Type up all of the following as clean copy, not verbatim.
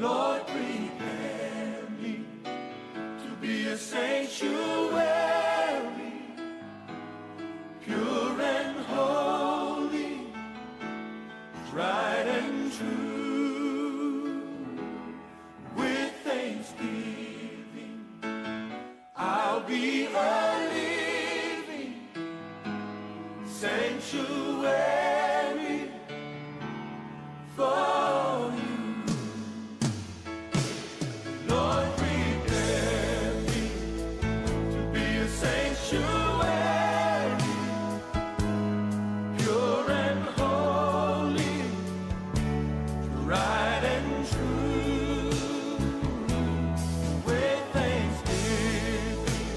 Lord, prepare me to be a sanctuary, pure and holy, tried and true. With thanksgiving, I'll be a living sanctuary for you. Lord, prepare me to be a sanctuary, pure and holy, tried and true. With thanksgiving,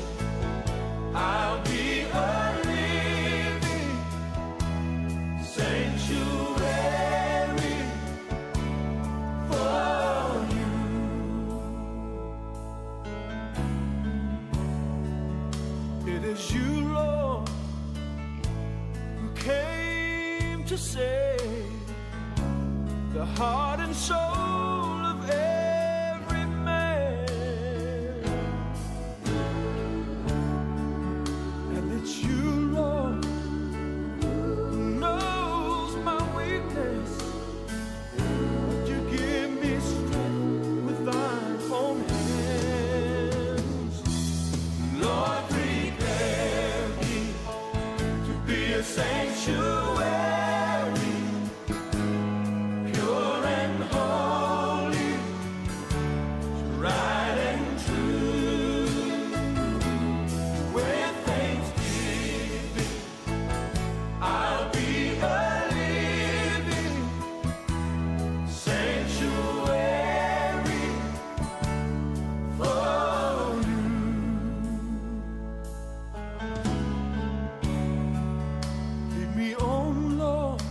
I'll be a living sanctuary for you. It is you, Lord, who came to save the heart and soul of every man. And it's you, Lord, who knows my weakness. You give me strength with thine own hands. Lord, prepare me to be a sanctuary, pure and holy, tried and true. With thanksgiving, I'll be a living sanctuary for you. Lead me on, Lord,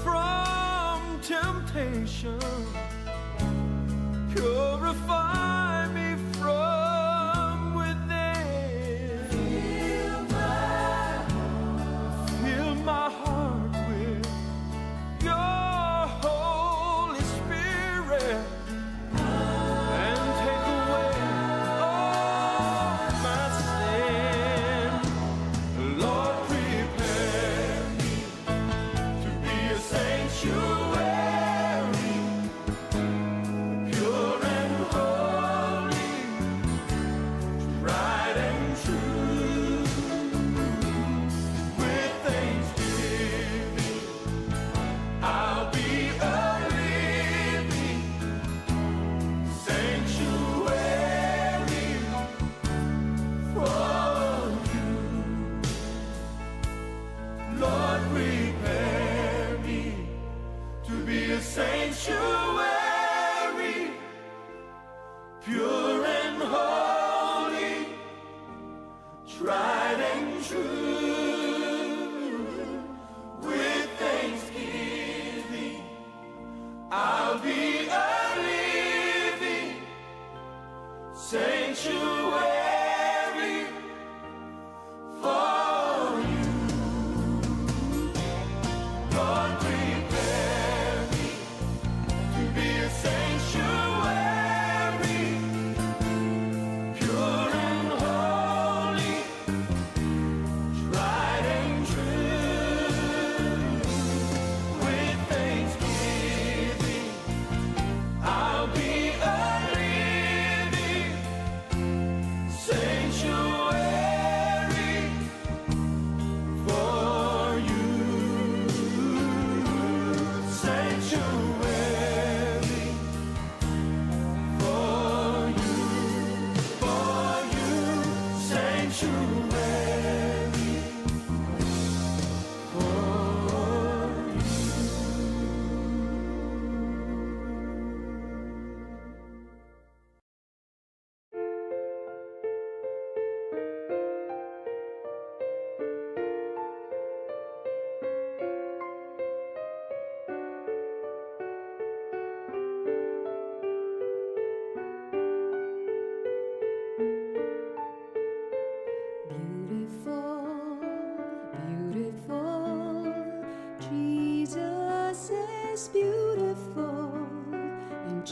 from temptation. Purify me from within. Fill my heart with your Holy Spirit and take away all my sin. Lord, prepare me to be a sanctuary, pure and holy, tried and true. With thanksgiving, I'll be a living sanctuary for you. Lord, prepare me to be a sanctuary, pure and holy, tried and true. With thanksgiving, I'll be a living sanctuary for you. Lord, prepare me to be a sanctuary, pure and holy, tried and true. With thanksgiving, I'll be a living sanctuary for you. Sanctuary for you, sanctuary for you. Beautiful, beautiful, Jesus is beautiful, and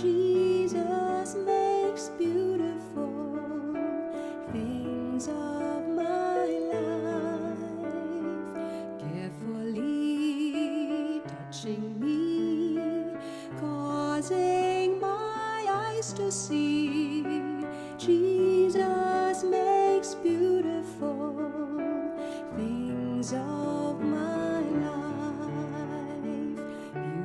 touching me, causing my eyes to see. Jesus makes beautiful things of my life.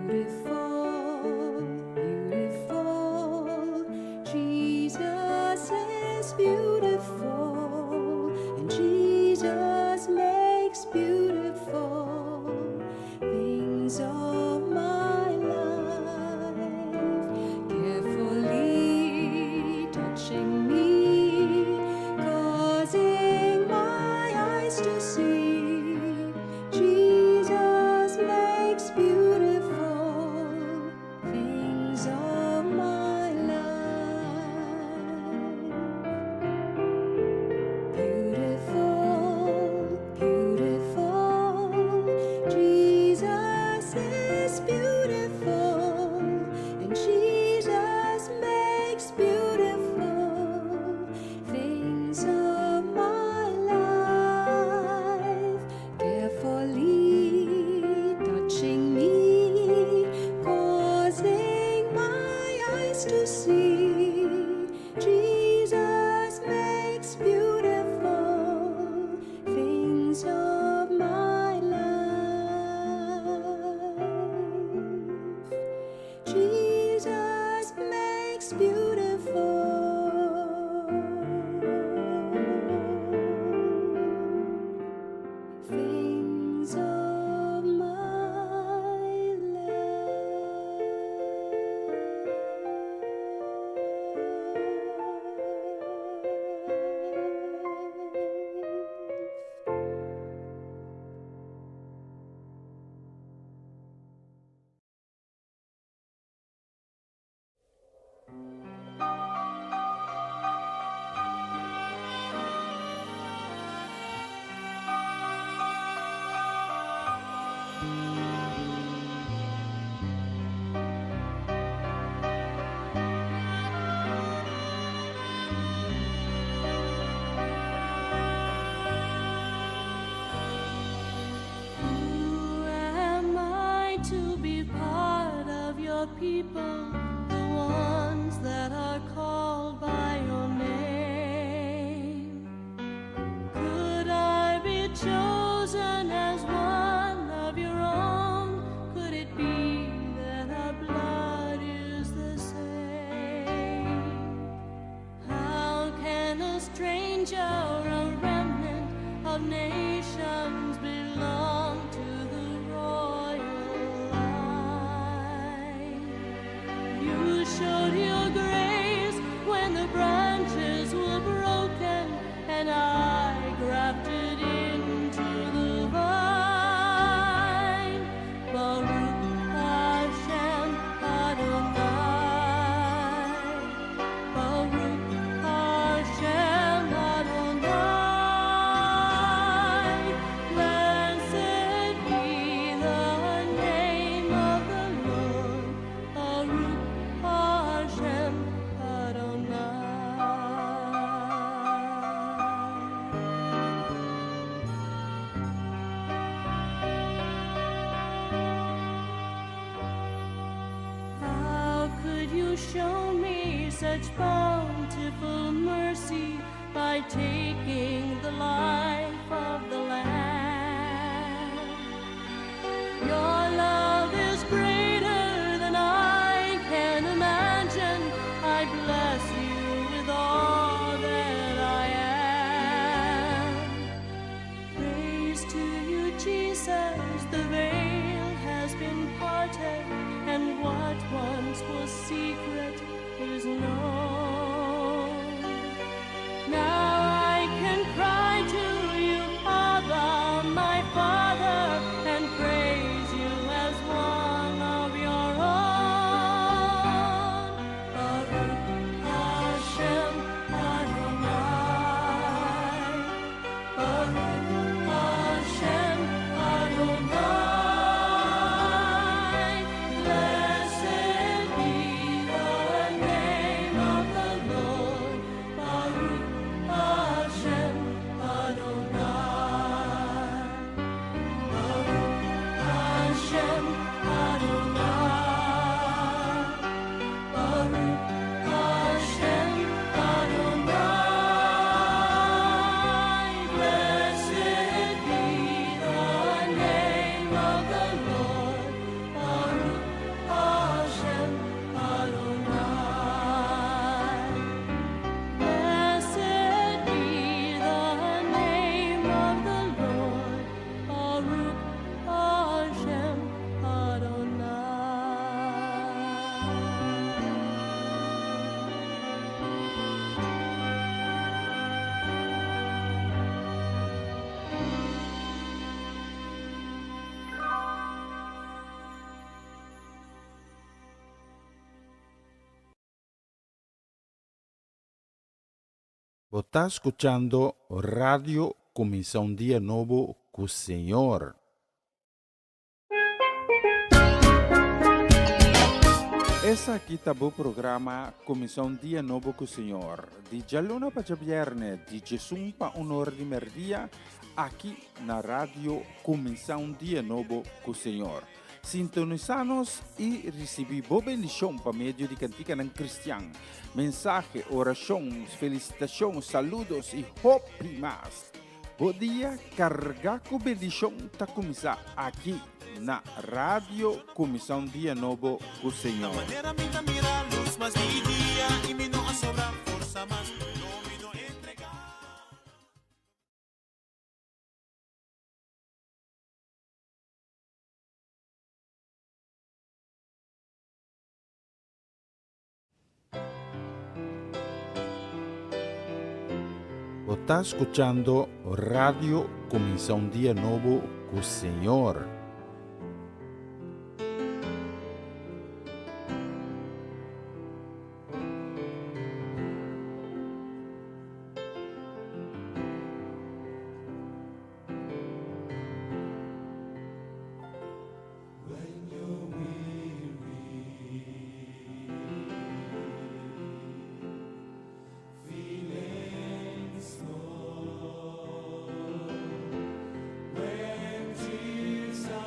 Beautiful, beautiful. Jesus is beautiful, and Jesus makes beautiful things of my life. Carefully touching me, causing my eyes to see. Jesus makes beautiful things of my life. Beautiful, beautiful. Jesus is beautiful, and Jesus makes beautiful things of my life. Carefully touching me, causing my eyes to see. Jesus makes beautiful things of my life. Jesus makes beautiful things of my life. Who am I to be part of your people, the ones that are called by your name? Could I be chosen as one of your own? Could it be that our blood is the same? How can a stranger, a remnant of nations, belong to the royal line? You showed your grace when the branches were broken, and I grafted into the vine. Baruch Hashem Adonai. Baruch Hashem Adonai. Blessed be the name of the Lord. Baruch Hashem Adonai. How could you show me such bountiful mercy by taking the life of the Lamb? Your love is greater than I can imagine. I bless you with all that I am. Praise to you, Jesus. The veil has been parted, and what once was secret is known. Now I can cry to you, Abba, my Father, and praise you as one of your own. Baruch Hashem Adonai. Baruch Hashem Adonai. Blessed be the name of the Lord. Vos está escuchando Radio Comienza un Día Nuevo con el Señor. Essa aqui tá o programa Comienza un Día Nuevo con el Señor. De jalona para viernes, de Jesus para honor de merdia, aqui na Radio Comienza un Día Nuevo con el Señor. Sintonizanos e recebi boa bendição por meio de cantiga não cristã. Mensagem, oração, felicitação, saludos e hope mais. Bom dia, carregar com bendição está começar aqui na Rádio Comissão Dia Novo com o Senhor. Vos está escuchando Radio Comienza un Día Nuevo con el Señor. Jesus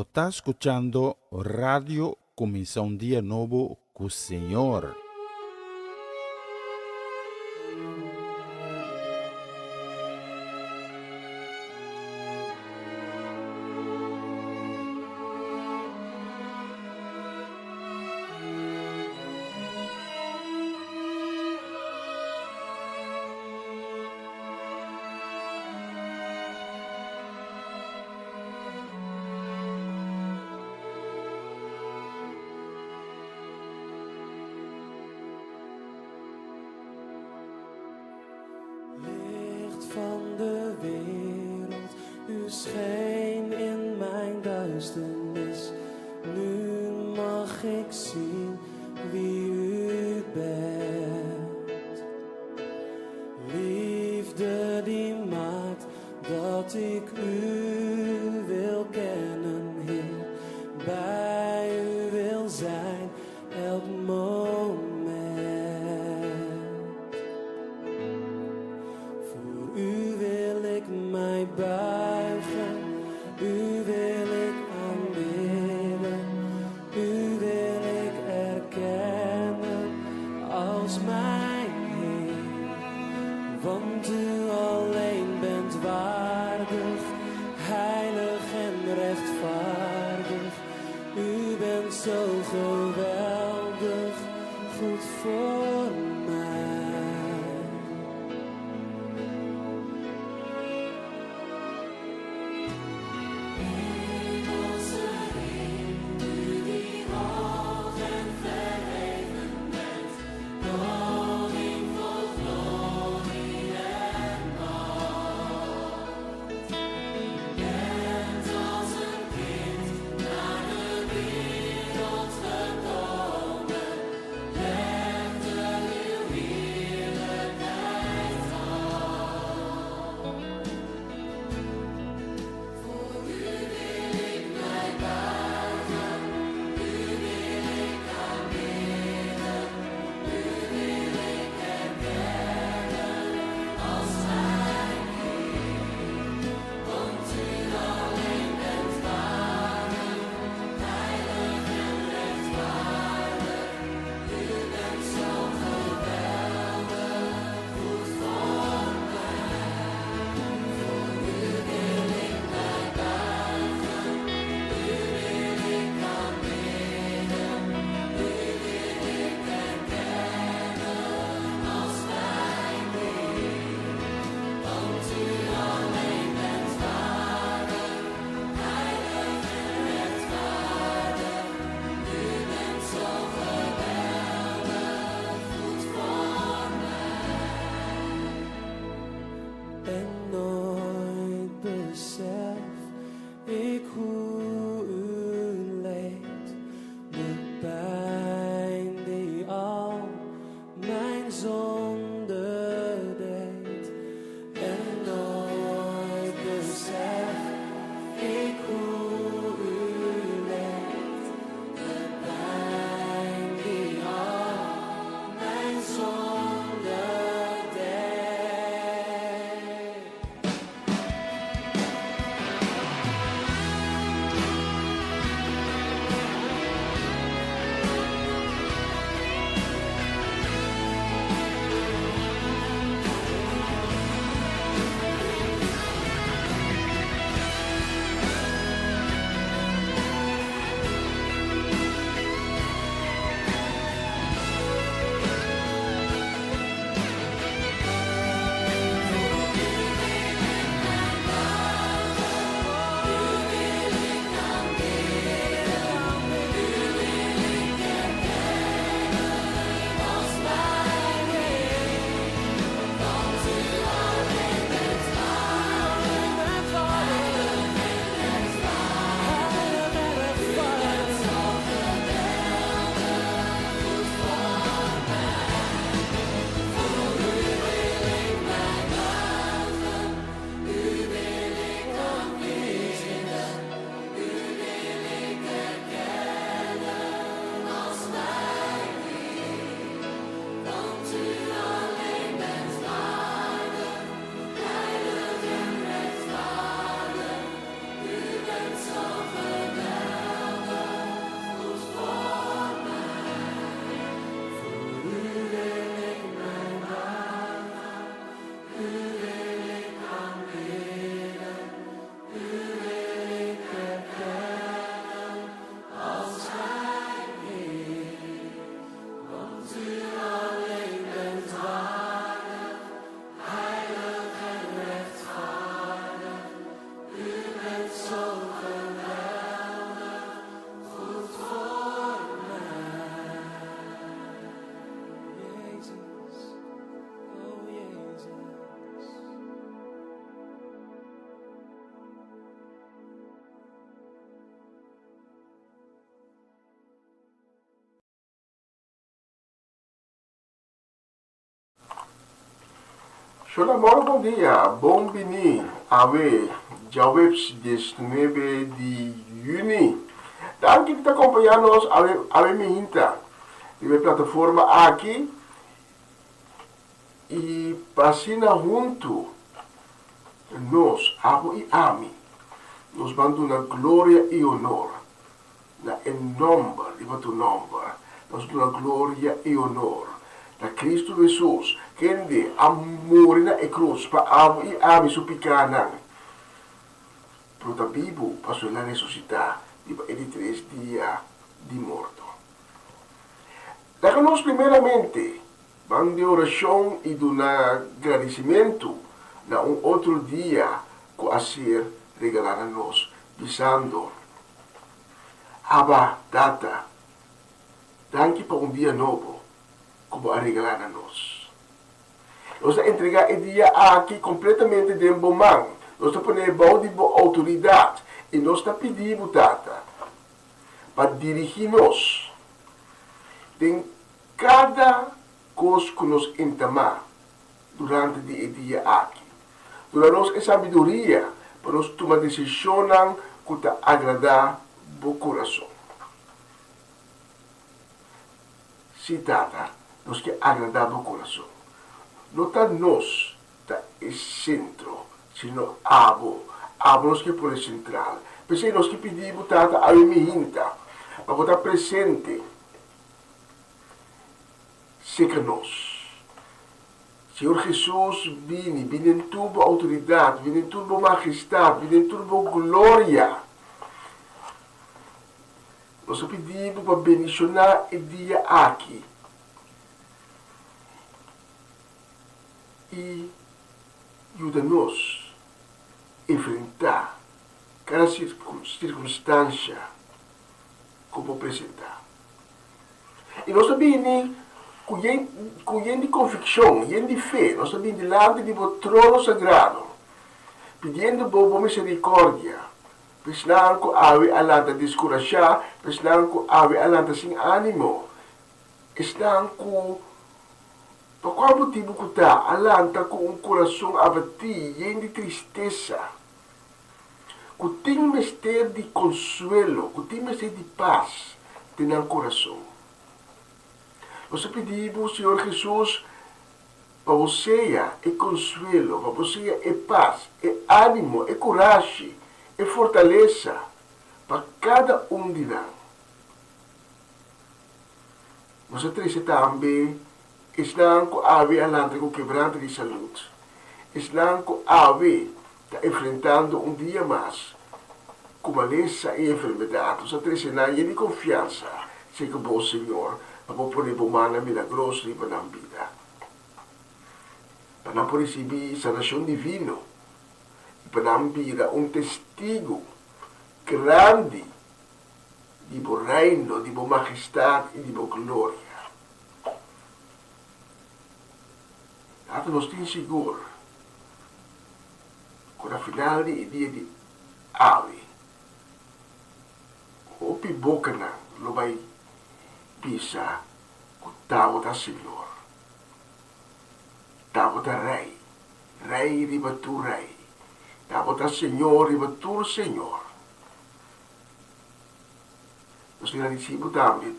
Está escuchando Radio Comisión Día Nuevo con Señor. Van de wereld, u scheen in mijn duisternis. Nu mag ik zien wie u bent. Liefde die maakt dat ik u wil kennen, Heer. Bij u wil zijn elk moment. Mij buigen, u wil ik aanbidden, u wil ik erkennen als mijn Heer. Want u alleen bent waardig, heilig en rechtvaardig. U bent zo geweldig, goed voor mij. Solamente bom dia, bom bini, ave, Jawebs 19 de junho. Danke por acompanhar-nos, ave minha minha plataforma aqui e passina junto nós, abo e ami, nos manda na glória e honor, na em nome de tu nome, nos dá glória e honor, na Cristo Jesus, que de amor na cruz, para abo e ami suplicana, para o Bíblia, para sua ressuscitar, de 3 dias de morto. Dá-nos primeiramente, vamos de oração e de agradecimento, na outro dia que a ser regalar a nós, dizendo, Abba, Tata, danke para dia novo, como a regalar a nós. Nós entregar o dia aqui completamente de bom mão, nós põe boa de boa autoridade, e nós pedimos, Tata, para dirigir-nos em cada coisa que nos entamar durante o dia aqui. Dá-nos a sabedoria para nós tomar decisões que te agradar o coração. Se Tata, nós que agradar o coração. Não está nós, está o centro, sino abo nós que por central. Pensei nós que pedimos, Tata, a minha para estar presente, seca nós. Senhor Jesus, vem em tua autoridade, vem em tua majestade, vem em tua glória. Nós pedimos para bendicionar o dia aqui. E ajuda-nos a enfrentar cada circunstância como apresentar. E nós também com de convicção, de fé, nós também delante do trono sagrado, pedindo boa misericórdia, pensando que ave alanta descorajar, pensando que ave alanta sem ânimo, estão com por qual motivo que está alanta com coração abatido, de tristeza, que tem mistério de consuelo, que tem mistério de paz no coração. Nós pedimos, Senhor Jesus, para você e consuelo, para você e paz, e ânimo, e coragem, e fortaleza para cada de nós. Nós três também estão com a ave alante com quebranto de saúde. Estão com a ave enfrentando dia mais com maleza e enfermidade. Nós três estão de confiança, sei que o bom Senhor, para poder bomana milagrosa e para a vida. Para receber sanação divina, para vida testigo grande de bom reino, de boa majestade e de boa glória. Laten nos tien seguro, com a final de dia de ave, o piboca não vai pisar com o tavo da Senhor, tavo da Rei, Rei riba tu Rei, tavo da Senhor riba tu Senhor. Nós agradecemos também,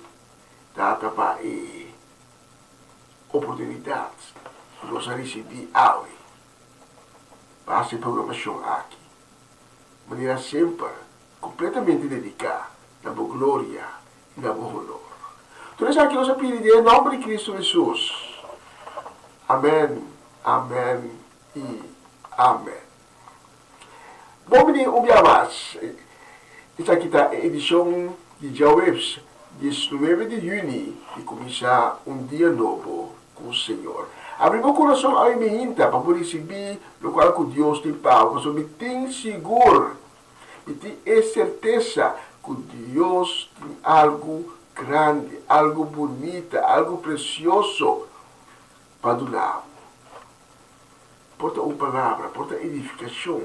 data para a oportunidade. Nós recebemos ave para essa programação aqui. De maneira sempre completamente dedicada na boa glória e na boa honor. Tudo isso aqui nós pedimos em nome de Cristo Jesus. Amém, amém e amém. Bom, menino, mais. Esta aqui está a edição de Jawebs 19 de junho, que começa dia novo com o Senhor. Abrir meu coração a minha para poder receber o qual que Deus tem para nós. Eu tenho seguro, eu tenho certeza que Deus tem algo grande, algo bonito, algo precioso para doar. Porta uma palavra, porta edificação,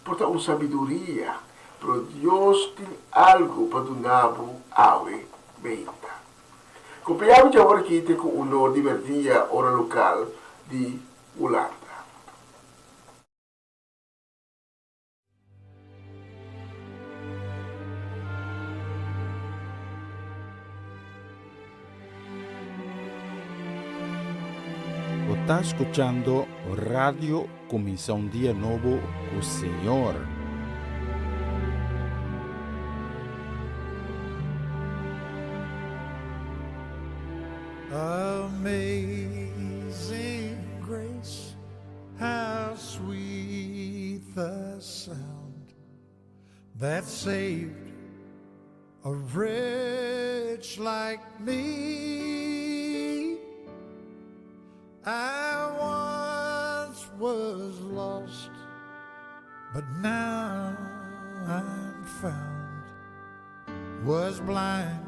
porta uma sabedoria, pero Deus tem algo para doar a mente. Acompanhamos agora aqui com o honor de dia hora local de Ulanda. Está escuchando Radio Comienza un Día Nuevo con Señor. Amazing grace, how sweet the sound that saved a wretch like me. I once was lost, but now I'm found. Was blind,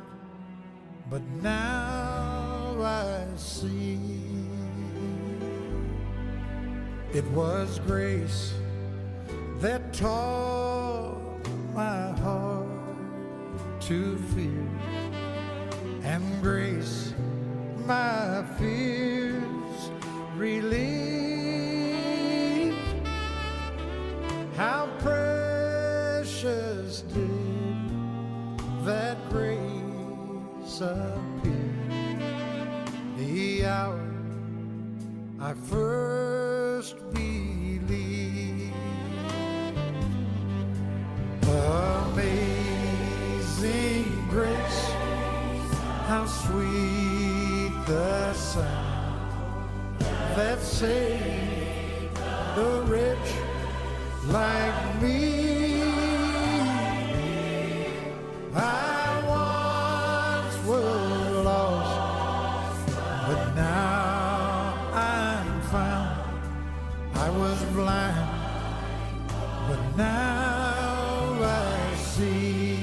but now I see. It was grace that taught my heart to fear, and grace my fears relieved. How precious did that grace appear the hour I first believed. Amazing grace, how sweet the sound that saved a wretch like me. I once was lost, but now I'm found. I was blind, but now I see.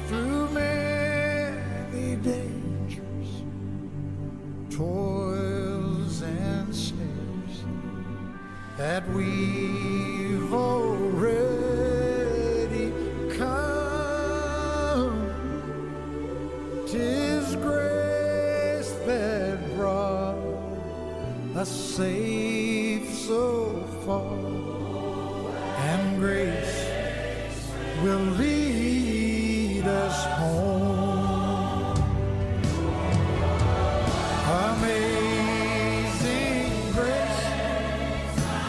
Through many dangers, toils and snares that we've already come, 'tis grace that brought us safe so far, and grace will lead us home. Amazing grace,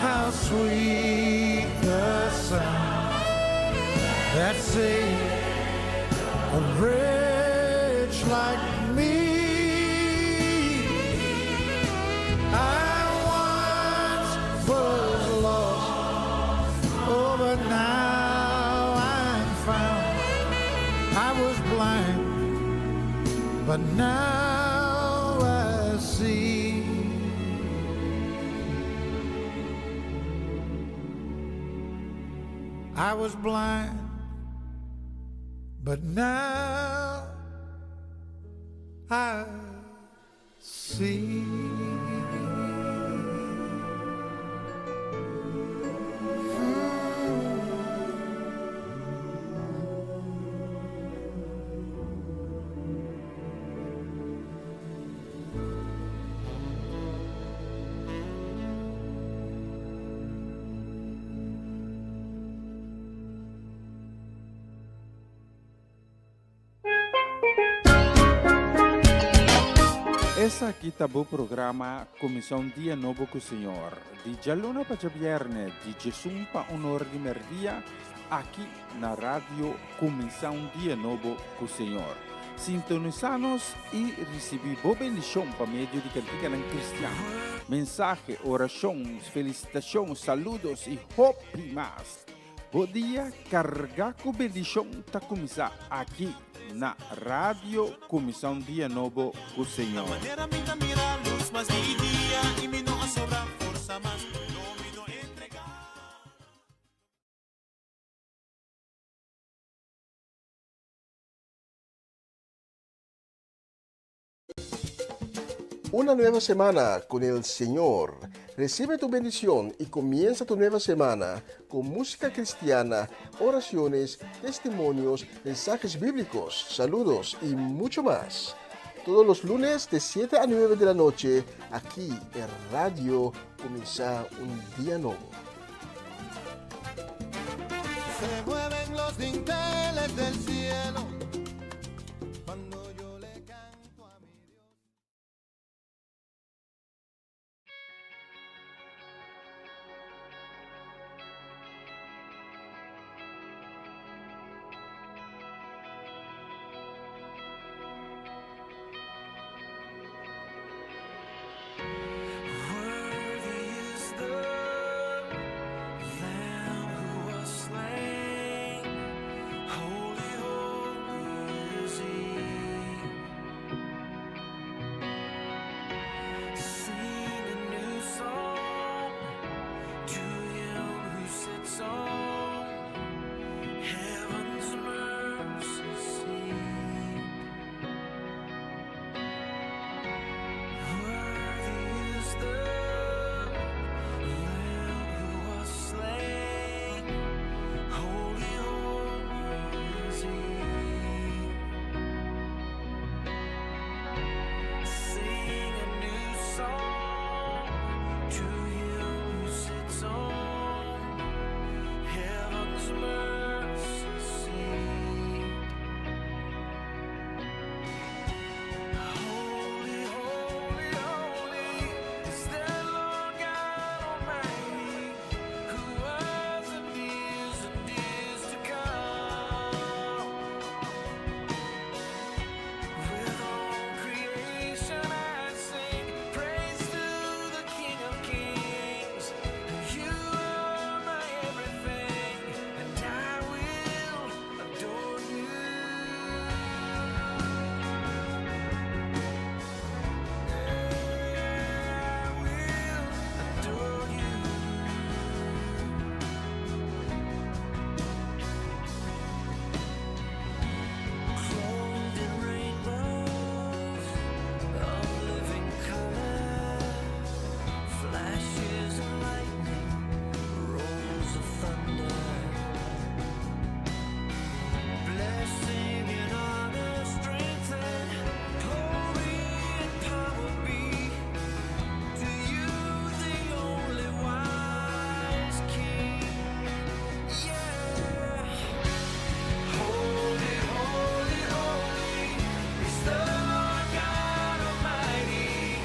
how sweet the sound that saved a wretch like me. I once was lost, oh, but now I'm found. I was blind, but now I see. I was blind, but now I see. Essa aqui tá o programa Comissão Dia Novo com o Senhor. De Jalona para Viernes, de Jesus para Honor de Merdia, aqui na rádio Comissão Dia Novo com o Senhor. Sintonizanos e recebi boa bendição para meio de cantiga em cristiano. Mensagem, orações, felicitações, saludos e hope mais. Bom dia, carregar com bendição tá começar aqui na Rádio Comissão Dia Novo com o Senhor. Una nueva semana con el Señor. Recibe tu bendición y comienza tu nueva semana con música cristiana, oraciones, testimonios, mensajes bíblicos, saludos y mucho más. Todos los lunes de 7 a 9 de la noche, aquí en Radio Comienza un Día Nuevo. Se mueven los dinteles del cielo cuando yo le canto a mi Dios. Worthy is the Lamb who was slain. Holy, holy is He. Sing a new song to Him who sits on heaven's mercy seat. Worthy is the Lamb who was slain. Holy, holy is He. Sing a new song to Him who sits on heaven's mercy seat. Holy, holy, holy is the Lord God Almighty, who was and is to come. With all creation I sing praise to the King of Kings. You are my everything, and I will adore you. Clothed in rainbows of living color, flashes of lightning, rolls of thunder, blessing and honor, strength and glory and power be to you, the only wise King. Yeah. Holy, holy, holy is the Lord God Almighty,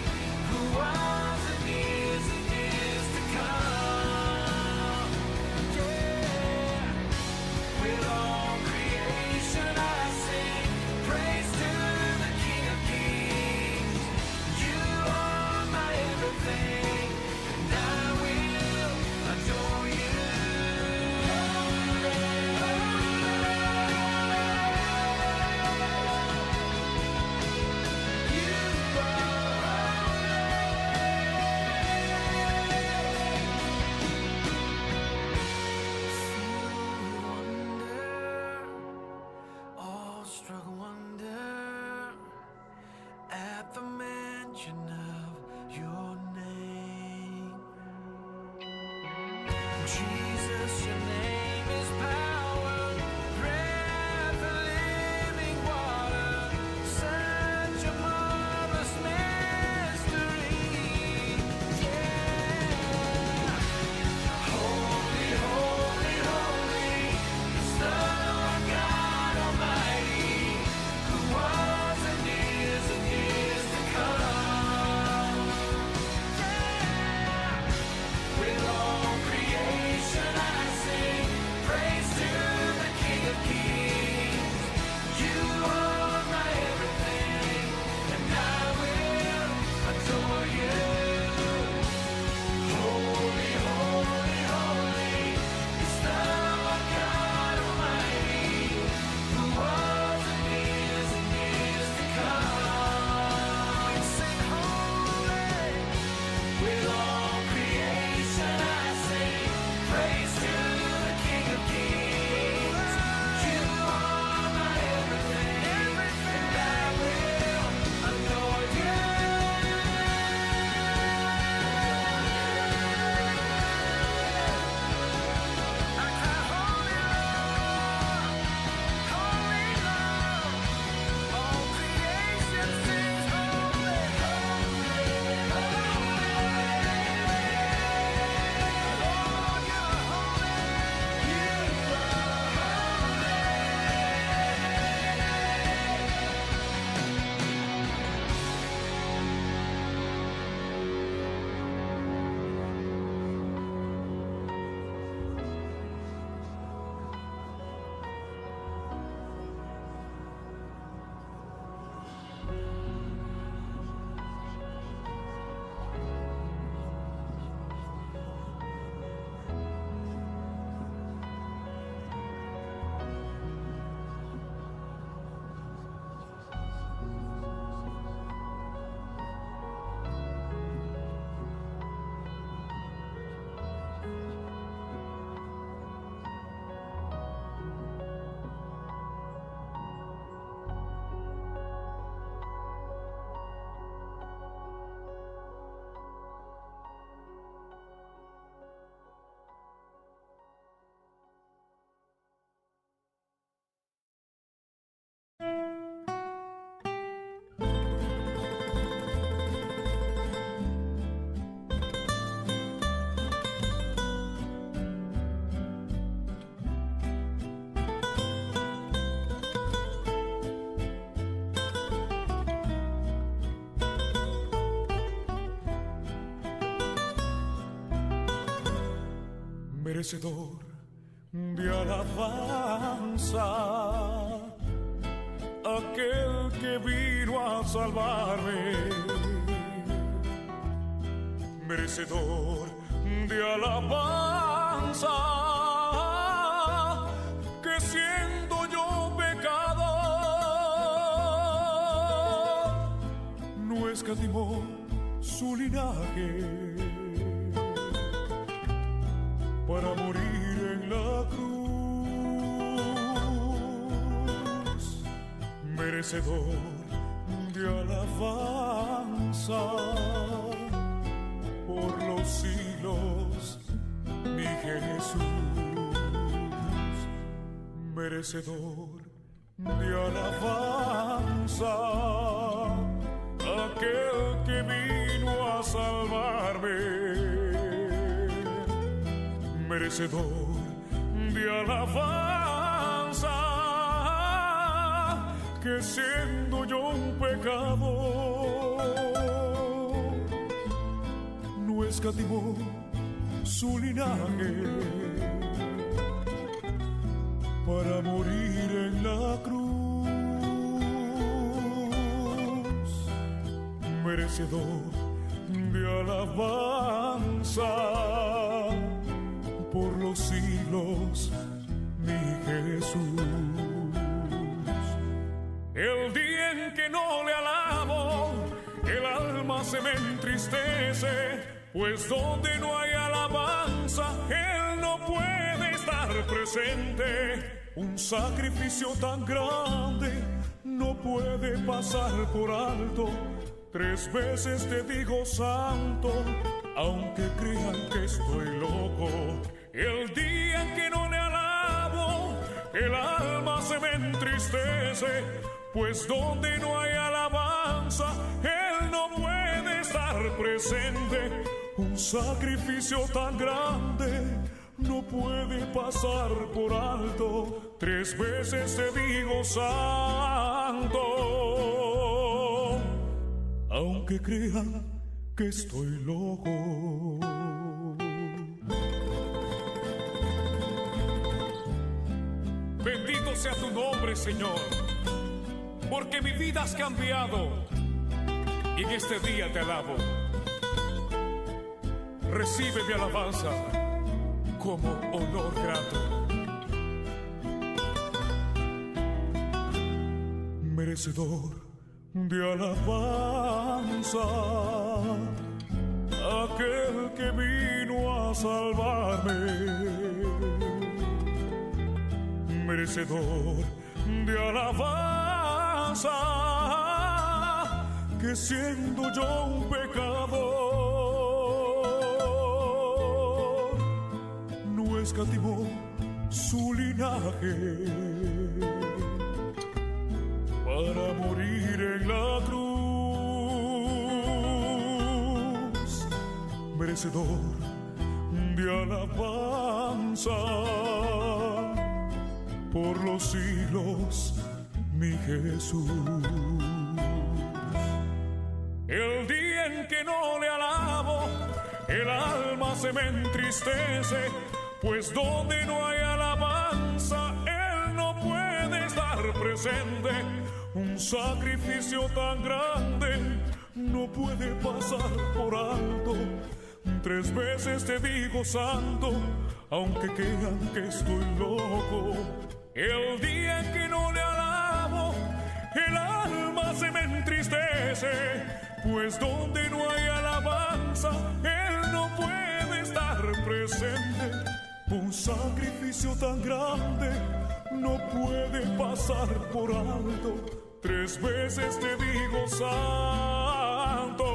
who was and is to come. Yeah. With all creation I sing praise to the King of Kings. You are my everything, and I will adore you. Awestruck wonder at the mention of your name. Jesus, your name is power, breath of living water, such a marvelous mystery. Yeah. Holy, holy, holy is the Lord God Almighty, who was and is to come. Yeah. With all creation merecedor de alabanza, aquel que vino a salvarme, merecedor de alabanza, que siendo yo pecador, no escatimó su linaje para morir en la cruz, merecedor de alabanza por los siglos, mi Jesús, merecedor de alabanza, aquel que vino a salvarme, merecedor de alabanza, que siendo yo un pecador, no escatimó su linaje para morir en la cruz, merecedor de alabanza por los siglos, mi Jesús. El día en que no le alabo, el alma se me entristece, pues donde no hay alabanza, Él no puede estar presente. Un sacrificio tan grande no puede pasar por alto. 3 veces te digo santo, aunque crean que estoy loco. El día en que no le alabo, el alma se me entristece, pues donde no hay alabanza, Él no puede estar presente. Un sacrificio tan grande no puede pasar por alto. 3 veces te digo santo, aunque crean que estoy loco. Bendito sea tu nombre, Señor, porque mi vida has cambiado y en este día te alabo. Recibe mi alabanza como honor grato. Merecedor de alabanza, aquel que vino a salvarme, merecedor de alabanza, que siendo yo un pecador, no escatimó su linaje para morir en la cruz, merecedor de alabanza por los siglos, mi Jesús. El día en que no le alabo, el alma se me entristece, pues donde no hay alabanza, Él no puede estar presente. Un sacrificio tan grande no puede pasar por alto. 3 veces te digo santo, aunque crean que estoy loco. El día en que no le alabo, el alma se me entristece, pues donde no hay alabanza, Él no puede estar presente. Un sacrificio tan grande no puede pasar por alto. 3 veces te digo santo,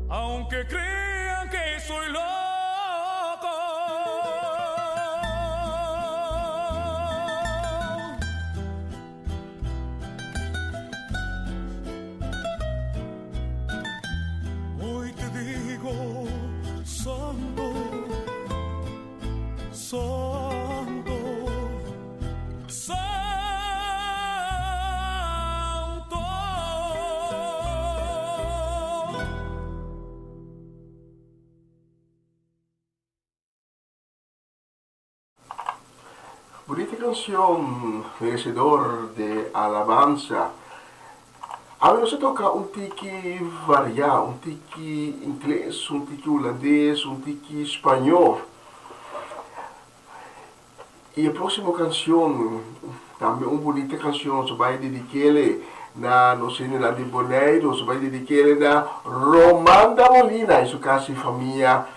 aunque crean que soy loco. Hoy te digo santo, santo, santo. Bonita canción, merecedor de alabanza. A mí se toca un tiki variado, un tiki inglés, un tiki holandés, un tiki español. Y la próxima canción, también una bonita canción, se va a dedicarle na no Senhor de Boneiro, se va a dedicarle a Romanda Molina y su casa y familia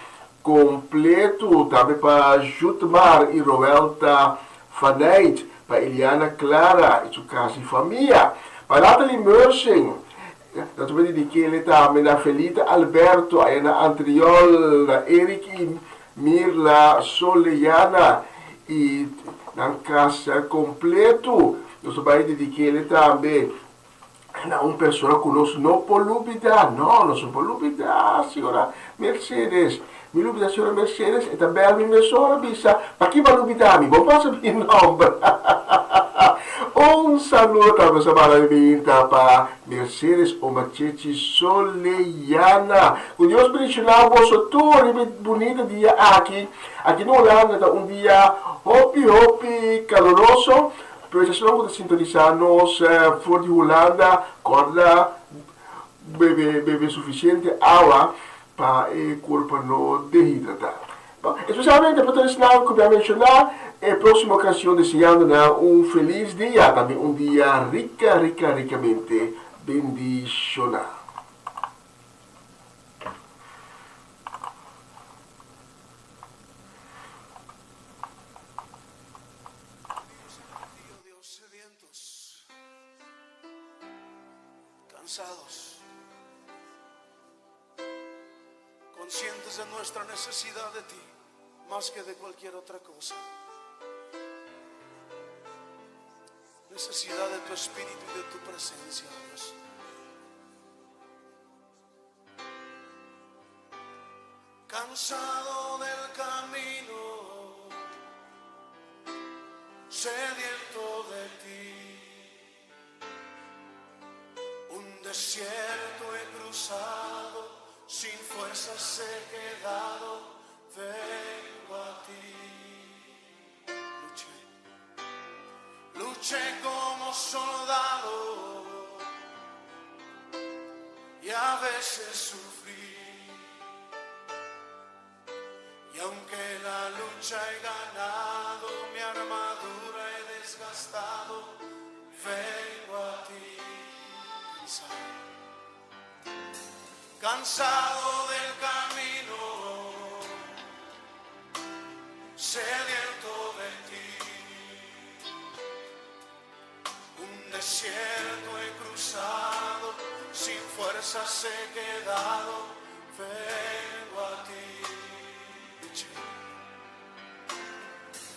completo, também para Jutmar e Roelta Vaneit, para Eliana Clara e sua casa e família, para Nathalie Mersing, dat we dediqueren também a Felita Alberto, a Ana Antriol, a Eric e Mirla Soliana e na casa completo, nós vamos dedicar também a uma pessoa conosco, não por lubida, não por lubida, senhora Mercedes. Mi lubida signora Mercedes e também a minha sora bisa, para que vai lubidar-me? Bom, passa meu nome. Un saludo também para Mercedes Omachete Soleyana. Com Deus abençoe vosso tour bonito dia aqui na Holanda, um dia hopi caloroso. Pois se não sintonizar-nos fora de Holanda, corda bebe suficiente água para o corpo não dehidratar. Bom, especialmente para todos nós que eu mencionar, a próxima canção desejando um feliz dia, também um dia ricamente bendicionado. Dios, sedientos, cansados, conscientes de nuestra necesidad de ti, más que de cualquier otra cosa. Necesidad de tu espíritu y de tu presencia, Dios. Cansado del camino, sediento de ti, un desierto he cruzado, sin fuerzas he quedado, vengo a ti. Luché como soldado y a veces sufrí, y aunque la lucha he ganado, mi armadura he desgastado, vengo a ti. Cansado del camino, sediento de ti, un desierto he cruzado, sin fuerzas he quedado, vengo a ti.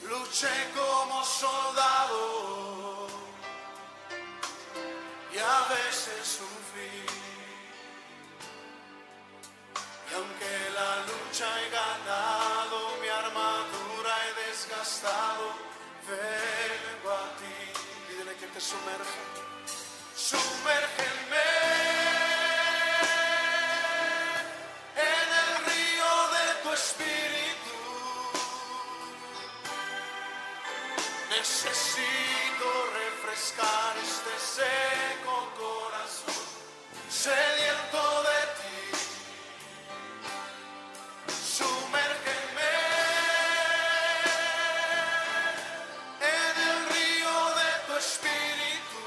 Luché como soldado y a veces sufrí, y aunque la lucha he ganado, mi armadura he desgastado, vengo a ti. Pídele que te sumerja, sumérgeme en el río de tu espíritu. Necesito refrescar este seco corazón, sediento de ti. Sumérgeme en el río de tu espíritu.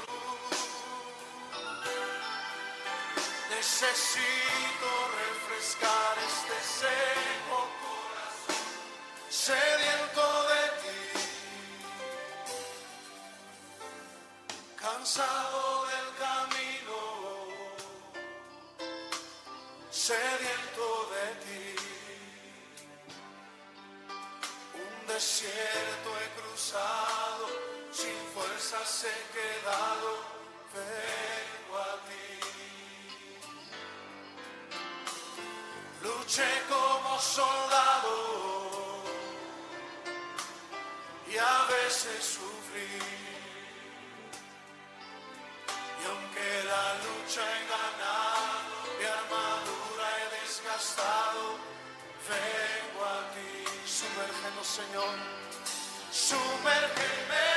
Necesito refrescar este seco corazón, sediento de ti. Cansado del camino, sediento de ti, un desierto he cruzado, sin fuerzas he quedado, vengo a ti. Luché como soldado y a veces sufrí, y aunque la lucha he ganado, mi armadura he desgastado, vengo a ti. Sumérgenos, Señor, Sumérgeme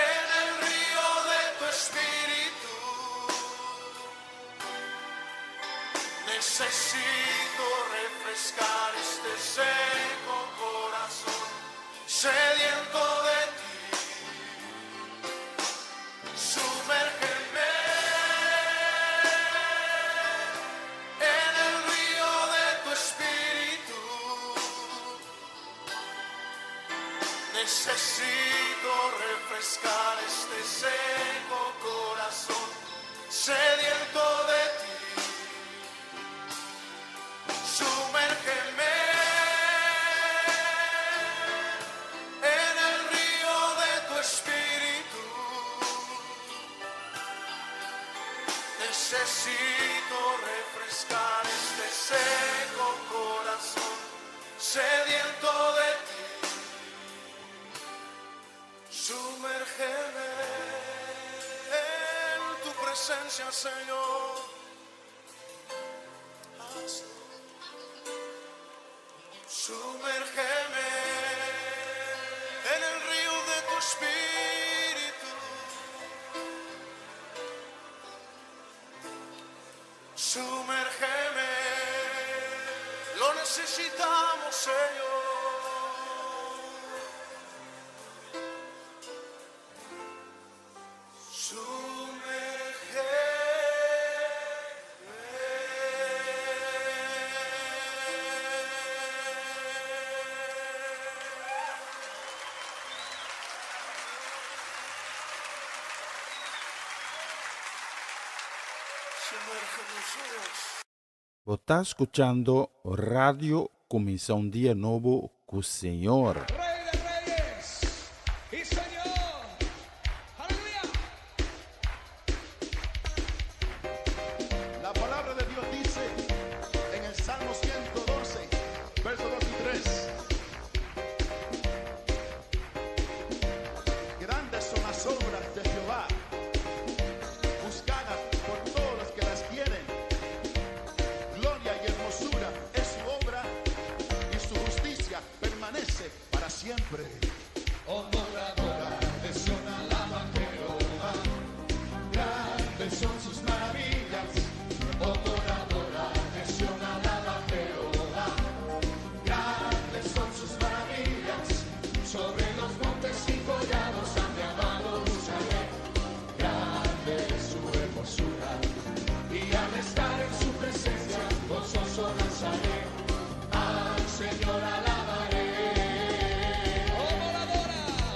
en el río de tu espíritu. Necesito refrescar este seco corazón, sediento de ti. Sumérgeme en el río de tu espíritu. Necesito refrescar este seco corazón, sediento de ti. Sumérgeme en el río de tu espíritu. Necesito refrescar este seco corazón, sediento de ti. Sumérgeme en tu presencia, Señor. Hazlo. Sumérgeme en el río de tu espíritu. Sumérgeme, lo necesitamos, Señor. Você está escuchando Radio Comissão Dia Novo com o Senhor. Rey de Reyes y Señor. Aleluya. La palabra de Dios dice en el Salmo 112, versos 2 y 3. Grandes son las obras de Jehová, buscadas por todos los que las quieren. Gloria y hermosura es su obra, y su justicia permanece para siempre. Grandes son sus maravillas. Grandes son sus maravillas. Sobre los montes y collados a mi amado buscaré. Grande es su hermosura, y al estar en su presencia gozoso danzaré. Al Señor alabaré.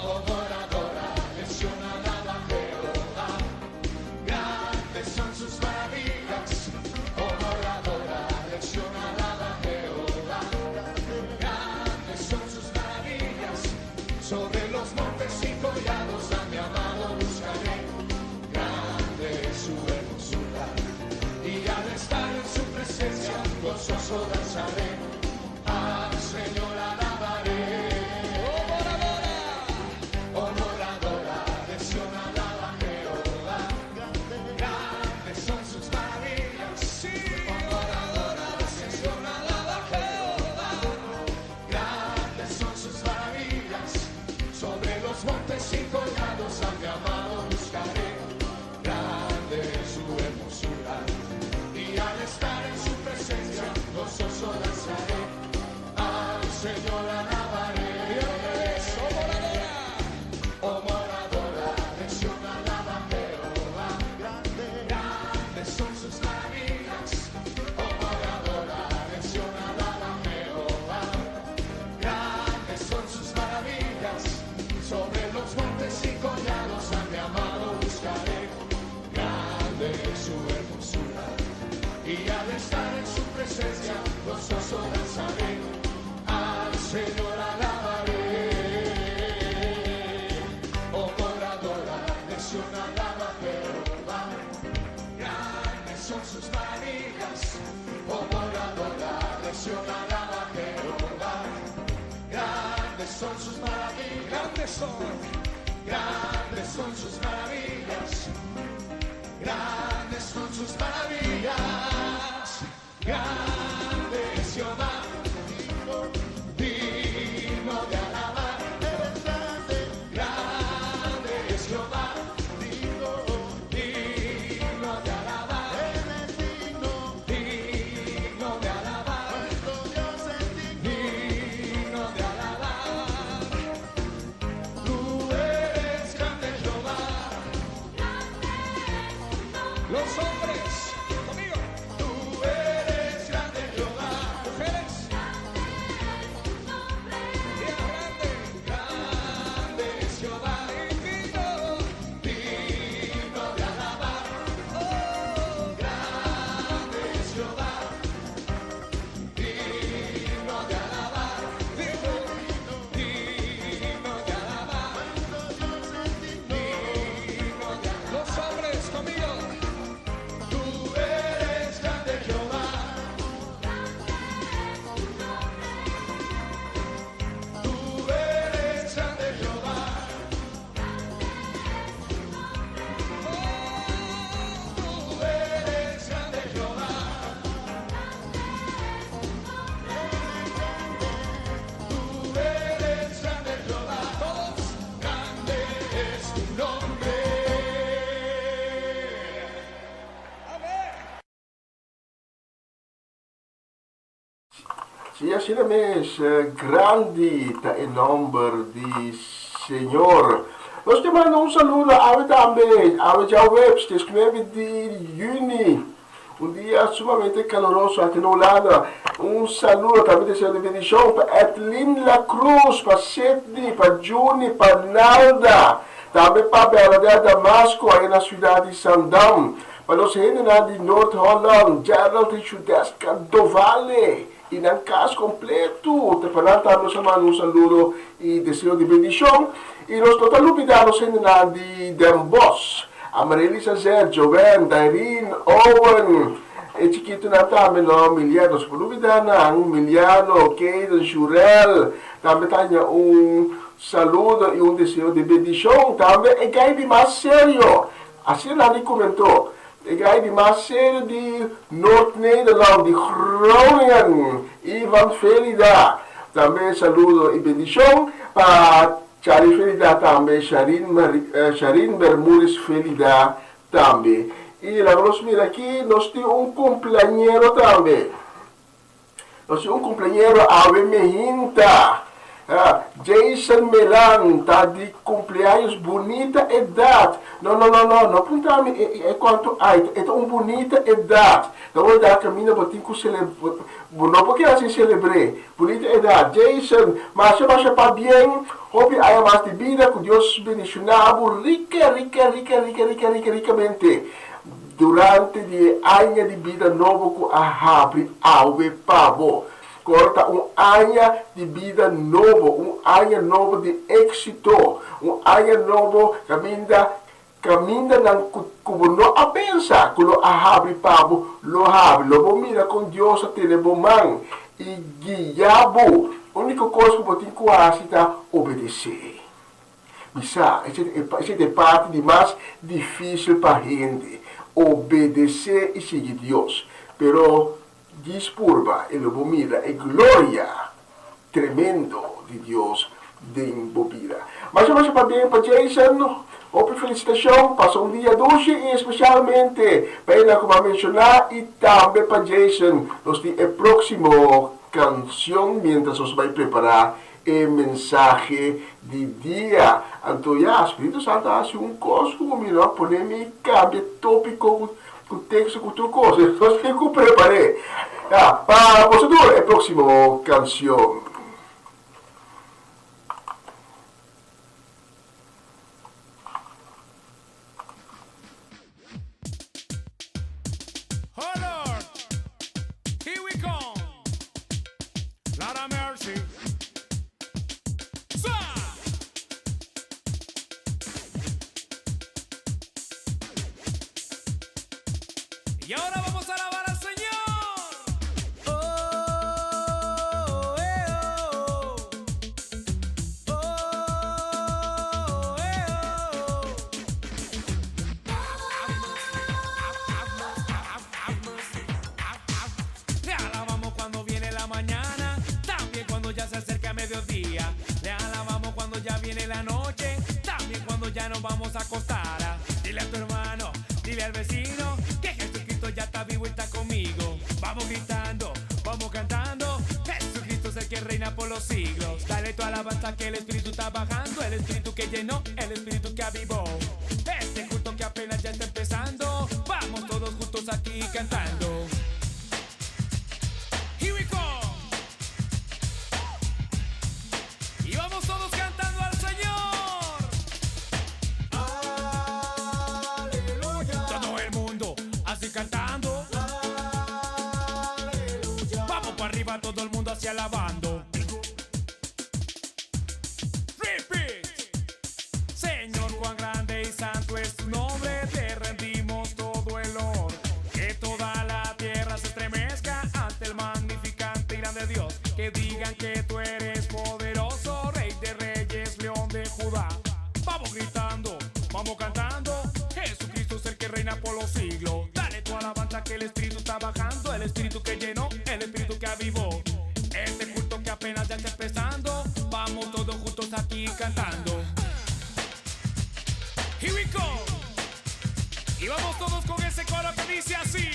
Oh moradora, Sión alaba a Jehová. Grandes son sus maravillas. Oh moradora, Sión alaba a Jehová. Grandes son sus maravillas. Sobre los montes y collados a mi amado buscaré. Grande es su hermosura, y al estar en su presencia gozoso danzaré. Al Señor alabaré. Oh moradora, Sión alaba a Jehová. Grandes son sus maravillas. Oh moradora, Sión alaba a Jehová. Grandes son sus maravillas. Sobre los montes y collados a mi amado buscaré. Grande es su hermosura, y al estar en su presencia gozoso danzaré. Al Señor alabaré. Oh moradora, Sión alaba a Jehová. Grandes son sus maravillas. Oh moradora, Sión alaba a Jehová. Grandes son sus maravillas. Sobre los montes y collados a mi amado buscaré. Grande es su hermosura, y al estar en su presencia gozoso danzaré. Al Señor alabaré. Oh moradora, Sión alaba a Jehová. Grandes son sus maravillas. Oh moradora, Sión alaba a Jehová. Grandes son sus maravillas. Grandes son sus maravillas. Grandes son sus maravillas. Grande es Jehová. Los hombres, conmigo. Tú eres grande, Jehová. Mujeres. Día grande, grande es Jehová. Digno, digno de alabar. Oh, grande es Jehová. Digno de alabar. Digno, digno de alabar. Digno de alabar. Los hombres, conmigo. Tú eres grande, Jehová. Tú eres grande, Jehová. Oh, tú eres grande, Jehová. Tú eres grande, Jehová. Todos, grande es tu nombre. Amén. Sim, assim mesmo, grande tá em nome de Senhor. Nós te mandamos saludo ao também, ao João Webster, 9 de junho, dia sumamente caloroso aqui na Holanda. Saludo também de Senhor de bendição para Etlin La Cruz, para Sidney, para Juni, para Nalda, também para Bernadette Damasco, aí na cidade de Sandam, para os reis de Noord-Holland, Gerald e Judeska do Vale. E num caso completo, te falamos um saludo e desejo de bendição. E nós total lubidanos de Den Bosch, Amarelisa Sergio, Ben, Dairin, Owen, e chiquito na também, no, Miliano, se lubidana, Miliano, Keiden, Jurel, também tem saludo e desejo de bendição, também, e que mais sério, assim ele comentou. Ik rijd die Marcel die Noord-Nederland, die Groningen, Ivan Felida. Também saludo e bendição para Charlie Felida também, Sharin Bermúdez Felida também. E lá vamos ver aqui, nós temos cumpleañero também. Nós temos cumpleañero Ave Mehinta. Jason Melan, tá de cumpleaños, bonita idade. Não apontame quanto ai, é uma bonita idade. Não vou dar caminho para ter que celebrar. Não porque assim celebrei. Bonita idade. Jason, mas para bem, hobby aí mais de vida, que Deus bendicionado, ricamente. Durante o ano de vida novo que abre ao pavo. Corta ano de vida novo, ano novo de êxito, ano novo caminha como não a pensar, que lo abre pavo, lo abre, lo mira com Deus a ter bom mão e guiabo. A única coisa que você tem que fazer é obedecer. Essa é a parte de mais difícil para a gente, obedecer e seguir Deus. Pero dispurba e lo mira e glória tremendo de Deus de embobida. Mas vamos para bem para Jason. Outra felicitação, passou dia doce e especialmente para como mencionar e também para Jason. Nós temos a próxima canção, mientras nós vai preparar o mensagem de dia. Então, já, Espírito Santo hace coisa como melhor, poner cambia tópico com texto, com outra coisa. Então, eu preparei. Para vosotros, a próxima canção. Oh Lord, here we come. Lord have mercy. Y ahora vamos a alabar al Señor. Oh, oh. Oh, Le alabamos cuando viene la mañana, también cuando ya se acerca mediodía. Le alabamos cuando ya viene la noche, también cuando ya nos vamos a acostar. Dile a tu hermano, dile al vecino que Jesucristo ya está vivo y está conmigo. Vamos gritando, vamos cantando, Jesucristo es el que reina por los siglos. Dale tu alabanza que el Espíritu está bajando, el Espíritu que llenó, el Espíritu que avivó. Este culto que apenas ya está empezando, vamos cantando. Here we go. Y vamos todos cantando al Señor. Aleluya. Todo el mundo así cantando. Vamos para arriba, todo el mundo así alabando. Repeat. Señor, cuán grande y santo es tu nombre, te rendimos todo el honor. Que toda la tierra se estremezca ante el magnificante y grande Dios. Que digan que tú eres poderoso, Rey de reyes, León de Judá. Vamos gritando, vamos cantando, Jesucristo es el que reina por los siglos. Dale tu alabanza que el Espíritu está bajando, el Espíritu que llenó, el Espíritu que avivó. Este culto que apenas ya está empezando, vamos todos juntos aquí cantando. Here we go. Y vamos todos con ese coro que dice así.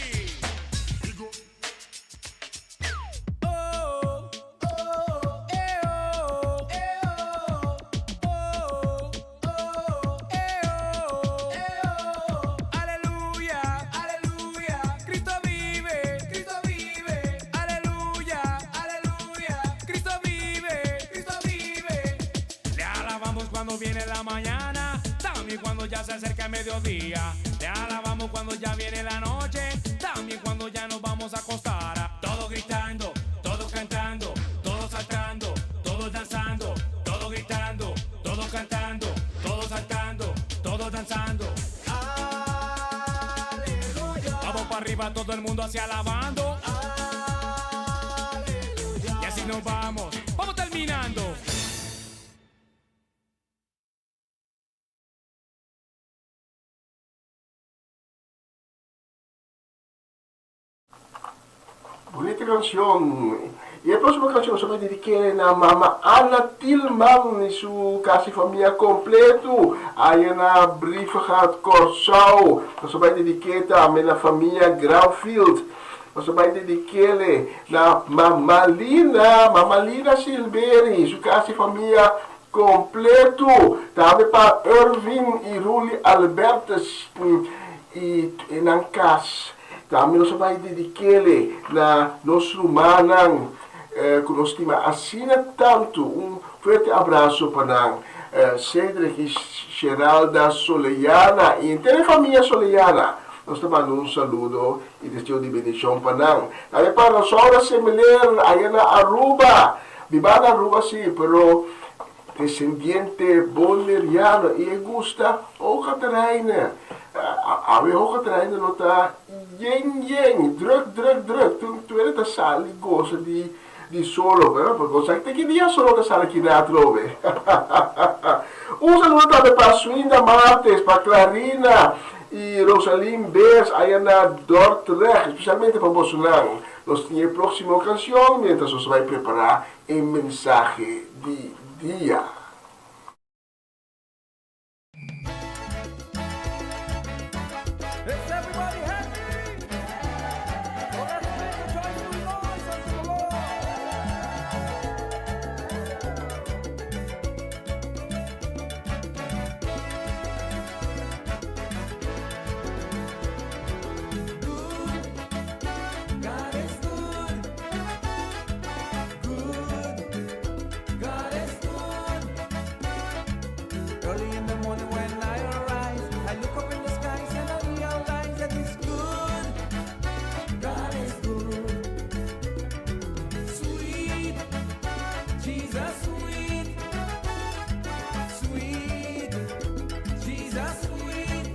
Oh, oh, oh, oh, oh, aleluya, aleluya, Cristo vive, aleluya, aleluya, Cristo vive. Le alabamos cuando viene la mañana, también cuando ya se acerca el mediodía. Te alabamos cuando ya viene la noche, también cuando ya nos vamos a acostar. Todos gritando, todos cantando, todos saltando, todos danzando, todos gritando, todos cantando, todos saltando, todos danzando. Aleluya. Vamos para arriba, todo el mundo así alabando. Aleluya. Y así nos vamos terminando. Bonita canción. Y la próxima canción se va a dedicar a Mama Anna Tilman y su casi familia completo. Hay una Briefegaard Corsau. Se va a dedicar a la familia Graufield. Se va a dedicar a Mama Lina Silberi, su casi familia completo. Também para Irvin e Ruli Albertus e Nancas. Também nós vai dedicar na nosso manang que nós temos assina tanto. Forte abraço para Cedric e Geralda Soleiana e inteira família Soleiana. Nós estamos saludo e desejo de bendição para nós. Também para nós ahora semelhante aí na Aruba. Viva na Aruba sim, pero descendiente boleriano e gusta o Catarina. Awe ho Catarina nota yen druk. Tu era da sali goza di solo, però perché sai che dia solo da sala chi da trove. Un saludo também para Suinda Martes, para Clarina e Rosaline Beers aí na Dordrecht, especialmente para Bolsonaro. Nós temos a próxima canção, mientras nós vai preparar um mensagem de dia. Is everybody happy? Well, let's make a joyful noise unto the Lord. God is good. God is good. Early in the morning when I arise, I look up in the skies and I realize that it's good. God is good. Sweet, Jesus sweet. Sweet, Jesus sweet.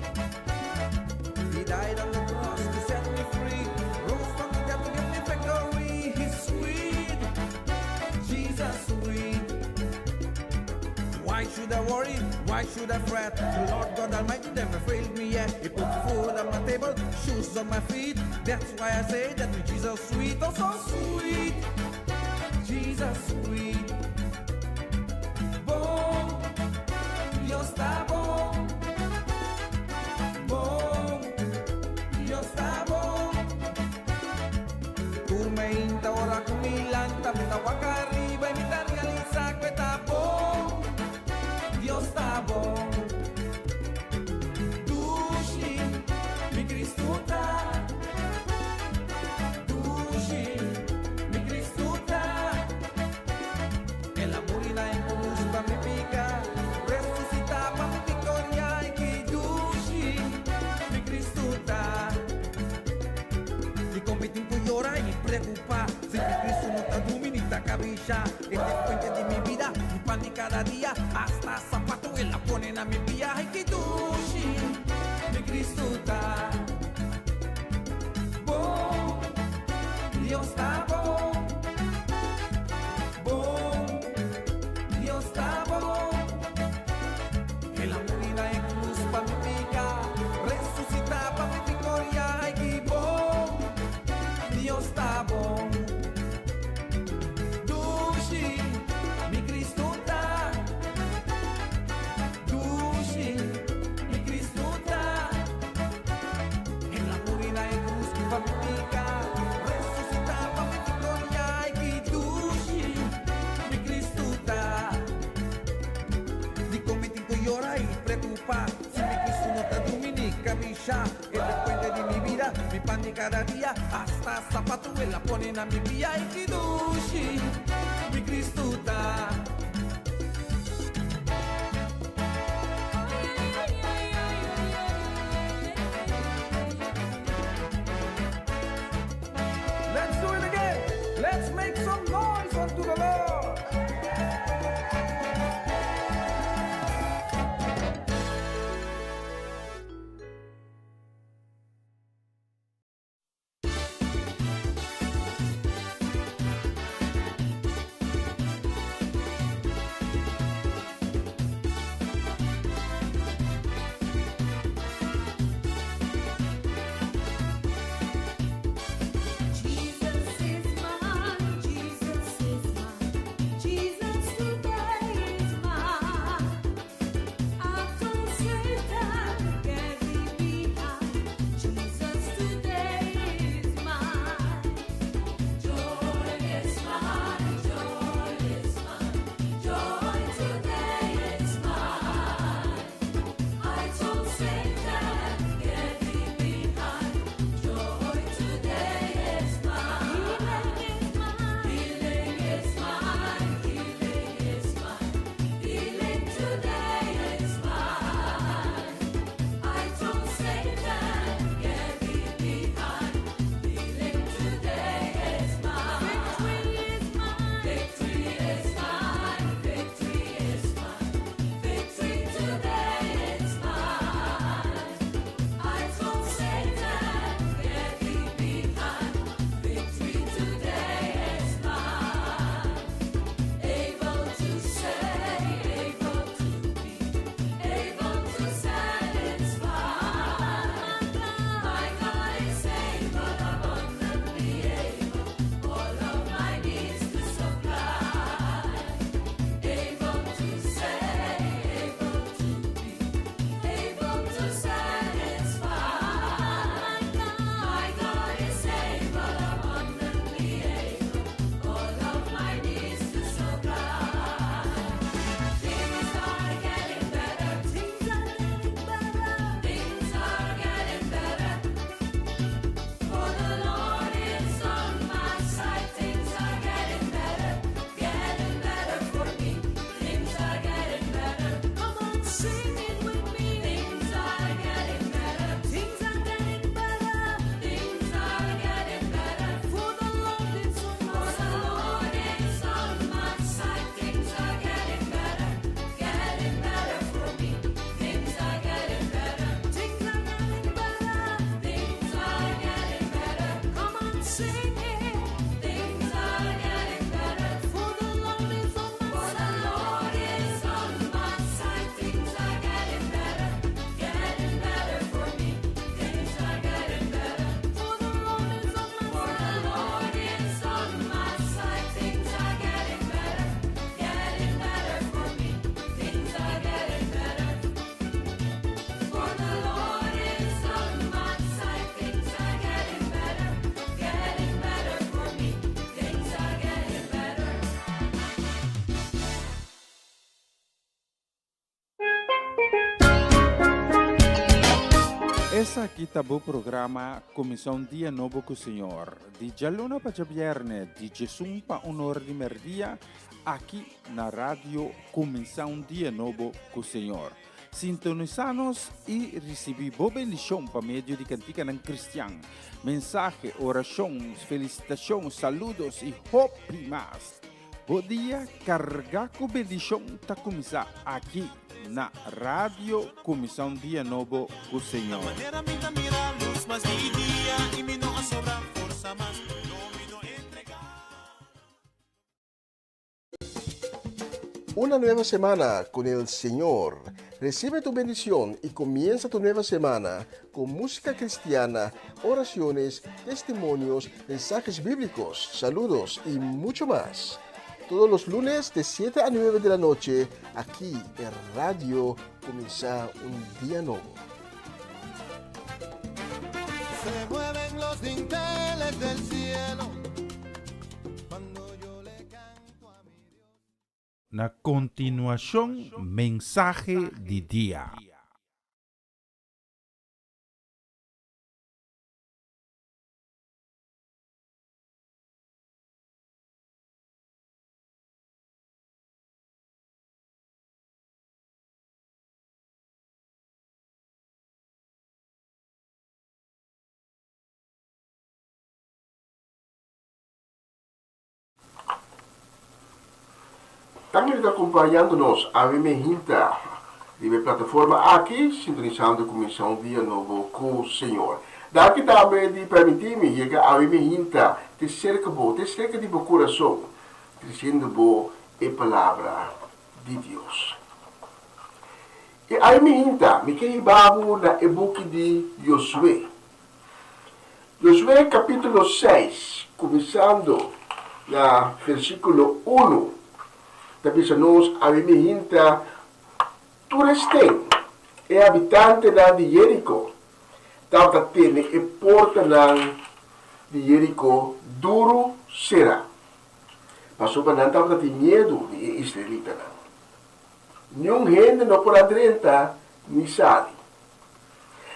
He died on the cross to set me free. Rose from the dead to give me victory. He's sweet, Jesus sweet. Why should I worry? Why should I fret? The Lord God Almighty never failed me yet. He put food on my table, shoes on my feet. That's why I say that with Jesus sweet, oh so sweet. Jesus sweet. Bom, Dios está bom. Bom, Dios está bom. Tu me inta ora kumilanta, me tawa arriba y me da realiza que está bom. Dios está bom. Dushi, mi Cristo está. preocupa si mi Cristo no está dominita cabeza. Este puente de mi vida, mi pan de cada día. Hasta zapato él la ponen a mi pie. Ay, que dushi, mi Cristo está bom, Dios está bom, bom, Dios está bom. Que la morina en cruz pa' mi pica, resucita pa' mi victoria. Ay, que bom, Dios está bom. Dushi, mi Cristo está. Dushi, mi Cristo está. En la morina en cruz pa' mi pica, resucita pa' mi victoria. Ay, que dushi, mi Cristo está. Di come ti puoi ora y preocupa si mi Cristo no te dominica bisha. El puente de mi vida, mi pan de cada día. Hasta zapato él la ponen a mi pie. Ay, que dushi, mi Cristo está. Let's do it again. Let's make some noise unto the Lord. Jesus is mine, Jesus is mine, Jesus today is mine. I don't say that, get me behind. Jesus today is mine. Joy is mine, joy is mine, joy today is mine. I don't say that, get me behind. Joy today is mine. Healing is mine. Healing is mine. Healing today is mine. I don't say that, get me behind. Healing today is mine. Victory is mine. Victory is mine. Victory today is mine. I don't say that, get me behind. Victory today is mine. Able to say, able to be, able to satisfy. My God is able, abundantly able, all of my needs to supply. Able to say, able to be, able to satisfy. My God is able, abundantly able, all of my needs to supply. Things are getting better. Things are getting better. Things are getting better. For the Lord is on my side. Things are getting better for me. Things are getting better. Come on, sing it with me. Things are getting better. Things are getting better. Things are getting better. For the Lord is on my side. For the Lord is on my side. Things are getting better for me. Things are getting better. Things are getting better. Things are getting better. Come on, sing it. Things are getting better. For the Lord is on my side. For the Lord is on my side. Things are getting better for me. Things are getting better. For the Lord is on my side. For the Lord is on my side. Things are getting better for me. Things are getting better. For the Lord is on my side. Things are getting better for me. Things are getting better. Essa aqui tá o programa Comissão Dia Novo com o Senhor. De Jalona para Javierne, de Jesus para Honor de Merdia, aqui na rádio Comissão Dia Novo com o Senhor. Sintonizanos e recebi boa bendição por meio de cantiga ng Cristian. Mensaje, oração, felicitação, saludos e hope mais. Bom dia, carga com bendição tá começar aqui na Rádio Comissão Dia Novo com o Senhor. Manera minta mira luz más día y mi no sobra fuerza más no me no entregar. Una nueva semana con el Señor. Recibe tu bendición y comienza tu nueva semana con música cristiana, oraciones, testimonios, mensajes bíblicos, saludos y mucho más. Todos los lunes de 7 a 9 de la noche, aquí en Radio Comienza un Día Nuevo. Se mueven los dinteles del cielo cuando yo le canto a mi Dios. Na continuação, mensaje de dia. Também está acompanhando-nos a Vimehinta, de plataforma aqui, sintonizando a Comissão Dia Novo com o Senhor. Daqui também de permitir-me chegar a Vimehinta, te cerca de meu coração, dizendo boa a palavra de Deus. E a Vimehinta, me quer babo na book de Josué. Josué capítulo 6, começando na versículo 1. Tapi nós a Vimehinta, Turestém, é habitante de Jerico. Tava tendo e porta de Jerico duro será. Passou para não tava ter medo de israelita. Nenhum gente não por adrenta ni sali.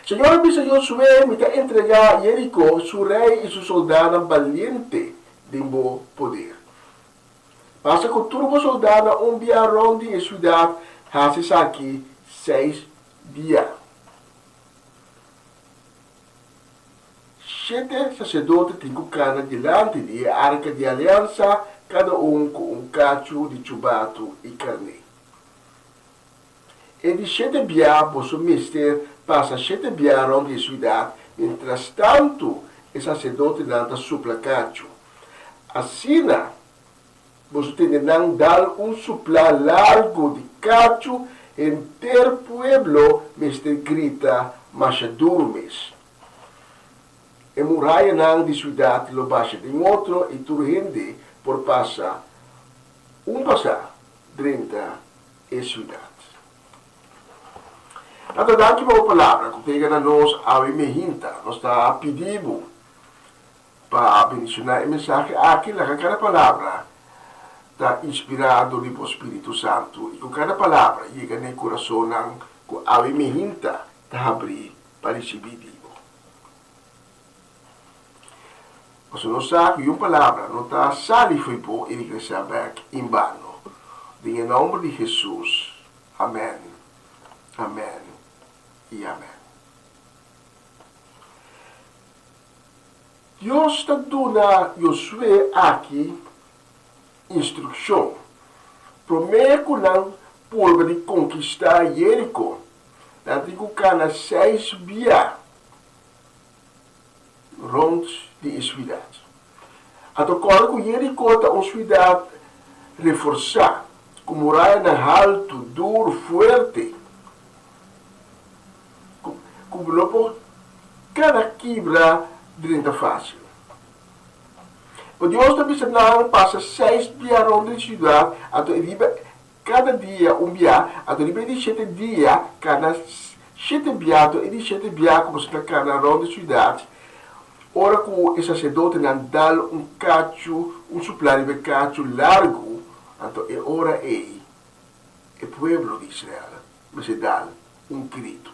Senhor bisa Josué me está entregar Jerico, seu rei e seu soldado valiente de bom poder. Passa com turbo soldado dia ronde e cidade hace aqui 6 dias. 7 sacerdotes tinham cana diante da arca de aliança, cada com cacho de chubato e carne. E de 7 dias, o mister passa 7 dias ronde a cidade, mientras tanto, o sacerdote nanta supla cacho. Assim, você tem que dar supla largo de cacho em ter pueblo, mister grita, mas dormes. E muralha não de cidade lo baixa de outro e tu rende por passar passar 30 e cidade. Nada daqui uma palavra que pega na nós a Vimehinta, nós está pedindo para abençoar a mensagem aqui na cada palavra. Está inspirado pelo Espírito Santo. E com cada palavra chega no coração com a Vimehinta está abrir para receber Deus. Mas não sabe que uma palavra não está sali foi por ele receber em vano. Em nome de Jesus. Amém. Amém. E amém. Deus está dando Josué aqui instrução. Prometo não por de conquistar Jerico. Nantigo cana 6 dias rond de cidade. Agora com Jerico está uma cidade reforçada, com muralha alto, duro, forte. Com lopo cada quebra dentro fácil. O Deus também não passa 6 dias ronde de cidade, cada dia dia, até de 7 dias, cada 7 dias, e 7 dias como se cada ronde de cidade. Ora com o sacerdote não dá cacho, suplar de cacho largo, então é hora o povo de Israel, mas dá grito.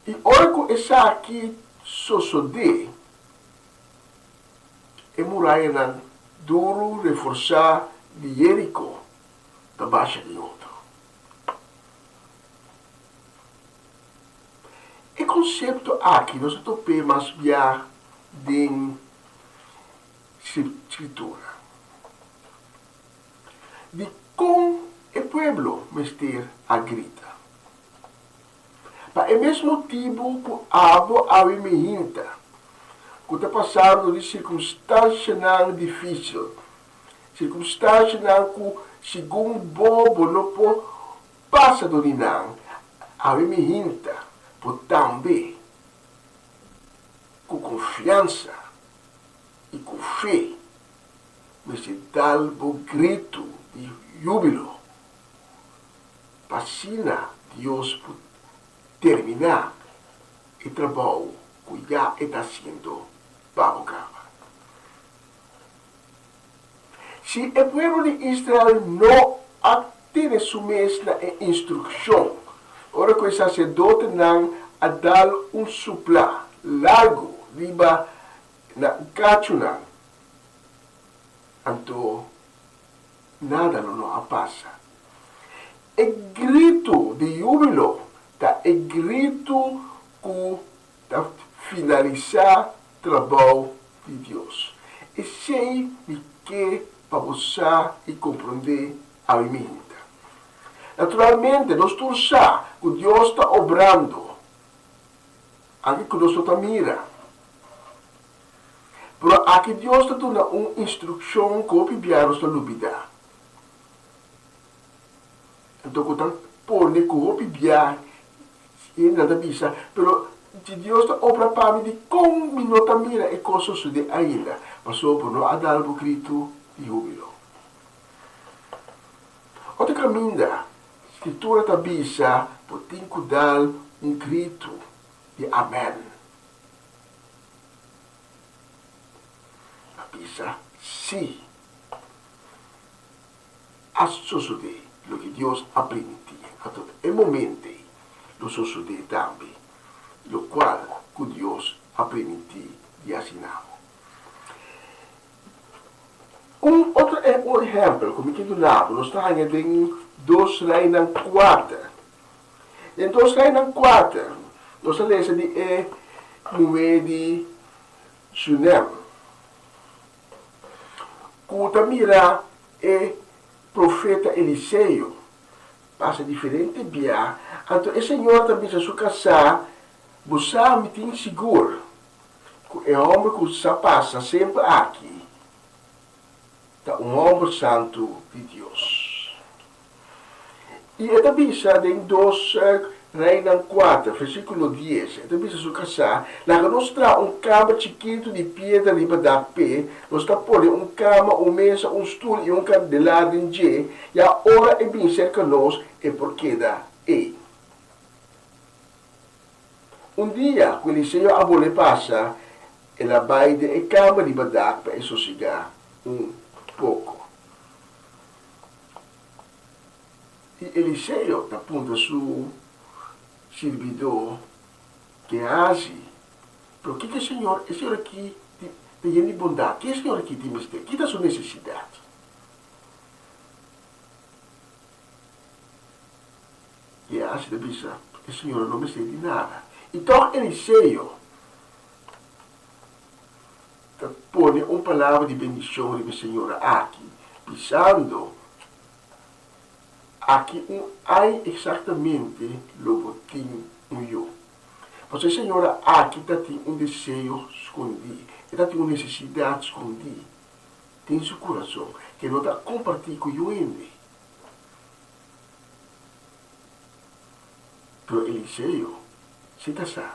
E ora com essa aqui sucede, e muralha duro reforçar de Jerico, da baixa de outro. conceito aqui nós topemos já de escritura. De como o pueblo mestre a grita. Mas é mesmo motivo que a me hinta. Que está passando de circunstância não difícil. Circunstância não que segundo bobo não pode passar do não. A me hinta. Por também com confiança e com fé. Mas se dá o grito de júbilo. Passina Deus por terminar o trabalho que já está sendo babocava. Se o povo de Israel não atende sua mesma instrução, ora que o sacerdote não a dar suplá largo riba na cachunan, então nada não passa. O grito de júbilo é o grito que está finalizar o trabalho de Deus. E sei de que para você e compreender a minha. Naturalmente, nós todos sabemos que Deus está obrando. Aqui que nós estamos mira. Mas aqui Deus está dando uma instrução que o pibiaro está lubida. Então, quando põe que o pibiaro e nada bisa, pero Deus está obra para mim de como não está mira e coisas de ainda. Passou por não dar o grito de júbilo. Outra caminho, a escritura está bisa por ter que dar grito de amém. A bisa, sim. A suceder o que Deus ha permitido. É momento, lo suceder também, lo qual que Deus ha permitido de assinar. Outro exemplo, como que do lado, nós estamos em 2 Reis 4. Em 2 Reis 4, nós lemos de mulher de Sunem. Quando mira profeta Eliseu, passa diferente via. Então, o Senhor também se casar, você me tem seguro. É o homem que se passa sempre aqui. Um homem santo de Deus. E é também em 2 Reis 4, versículo 10, é também se casar, lá que nós traz cama chiquito de pedra de pé, nós está pondo cama, mesa, stool e candelabro em G, e a hora é bem cerca nós, é porque dá dia, quando Eliseu a vole passa, ela vai de cama de pé e sossegar pouco. E Eliseu está pondo su servidor que age. Pero o que o Senhor aqui tem bondade? O que o Senhor aqui tem mistério? O que é a sua necessidade? E age da bisa, o Senhor não me sei de nada. Então Eliseu põe uma palavra de bendição do Senhor aqui, pensando aqui há exatamente o botim eu. Mas o Senhor aqui tem desejo escondido, tem uma necessidade escondida, tem seu coração, que não está compartilhando com eu ainda. Pero Eliseu, se está sabe,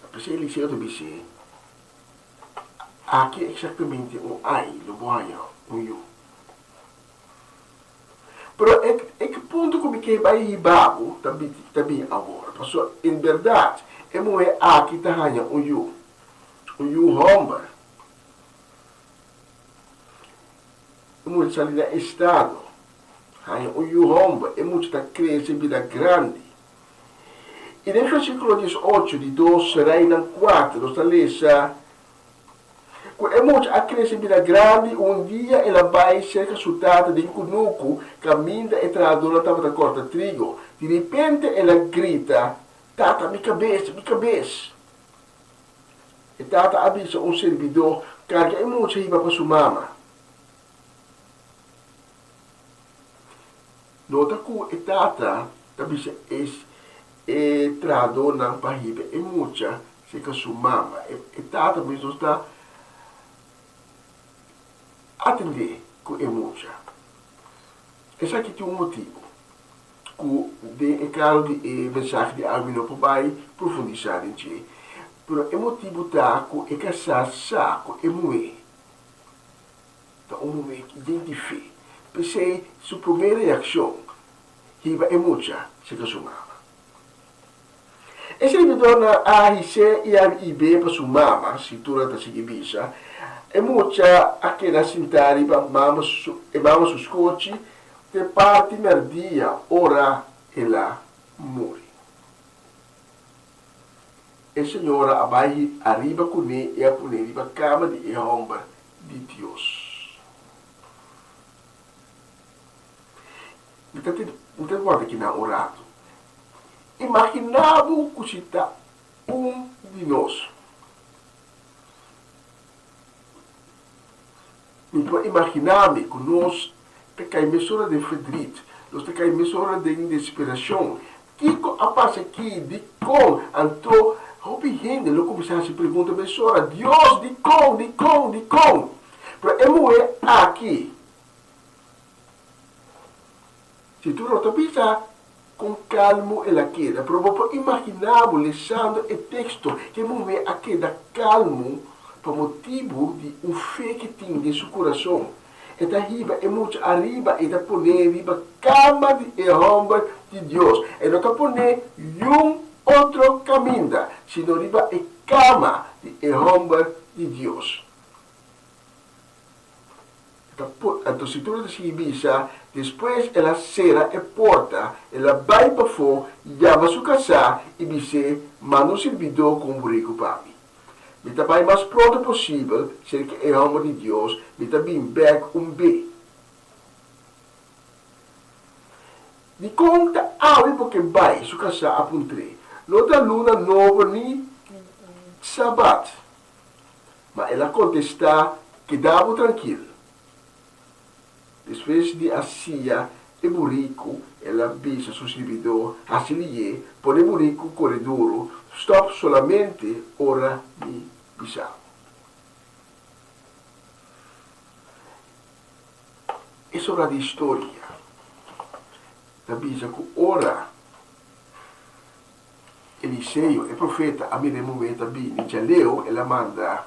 apesar de Eliseu também dizer, aqui exatamente o boia, eu. Pero é que ponto como que vai ribabo também agora. Porque, em verdade, é mulher aqui está ganhando eu romba. É mulher sair do estado, ganhando eu romba, é mulher está crescendo vida grande. E no versículo 18 de 2 Reis 4, nós está lendo, é muito a crescer vida grande, dia ela vai ser resultado de cunuco, caminha e tradora estava da corta trigo. De repente ela grita, Tata, minha cabeça. E tata avisa um servidor, carga e muito riba para sua mama. Nota que e tata avisa e trado não para riba e muita se que sua mama. E tata mesmo está atender com e muita. Esse aqui tem um motivo. De caro de mensagem de Armino para profundizar em si. Pero o motivo tá com é casar saco e moer. Então, um momento que identifica. Pensei, sua primeira reação, riba é muita, se consumava. Esse servidor na AIC e a IB para sua mama, cintura da seguibisa, é muita aquela sentar e mama sus coche, de parte merdia, ora ela morre. E senhora abai arriba com ele e a pune riba cama de Ehomba de Deus. Então guarda que na orado. Imaginava que está de nós. Então imaginava que nós te cai mesura de fedrit, nós te cai mesura de desesperação. Kiko a passa aqui de com anto houve gente lo começar a se perguntar mesura Deus de com. Pero é aqui. Se tu não te pensa com calmo ela queda, pero vou imaginar lendo o texto que é aqui da calmo por motivo de fé que tem de seu coração. E da riba é muito arriba e da poner riba cama de Ehomba de Deus. E não está poner outro caminho, sino riba é cama de Ehomba de Deus. Então, se tu se ibisa, depois ela será a porta, ela vai para fora, chama sua casa e diz, manda um servidor com burrico para mim. Me vai mais pronto possível, ser que é alma de Deus, me também back B. De conta, porque vai sua casa a puntre. Não da luna nova nem sabat. Mas ela contesta que dava tranquilo. Depois de assia e burrico, ela bisa seu servidor, assim põe o burrico corredor, stop solamente ora de bisao. É sobre a história. Da bisa que ora Eliseu, o profeta, a mim momento bem, já leu, ela manda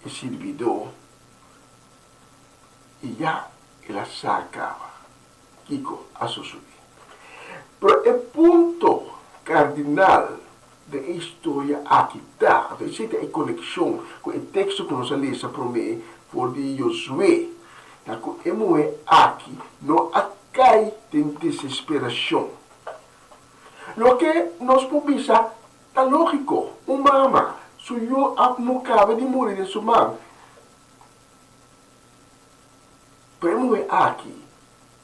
o servidor e já ela sacava Kiko a sussurrar. Pero o ponto cardinal da história aqui está, existe a conexão com o texto que nós lemos para mim, por de Josué, que é aqui, não cai de desesperação. Lo que nós podemos pensar, é lógico, mama, se eu não cabe de morrer de sua mãe. Pero aqui,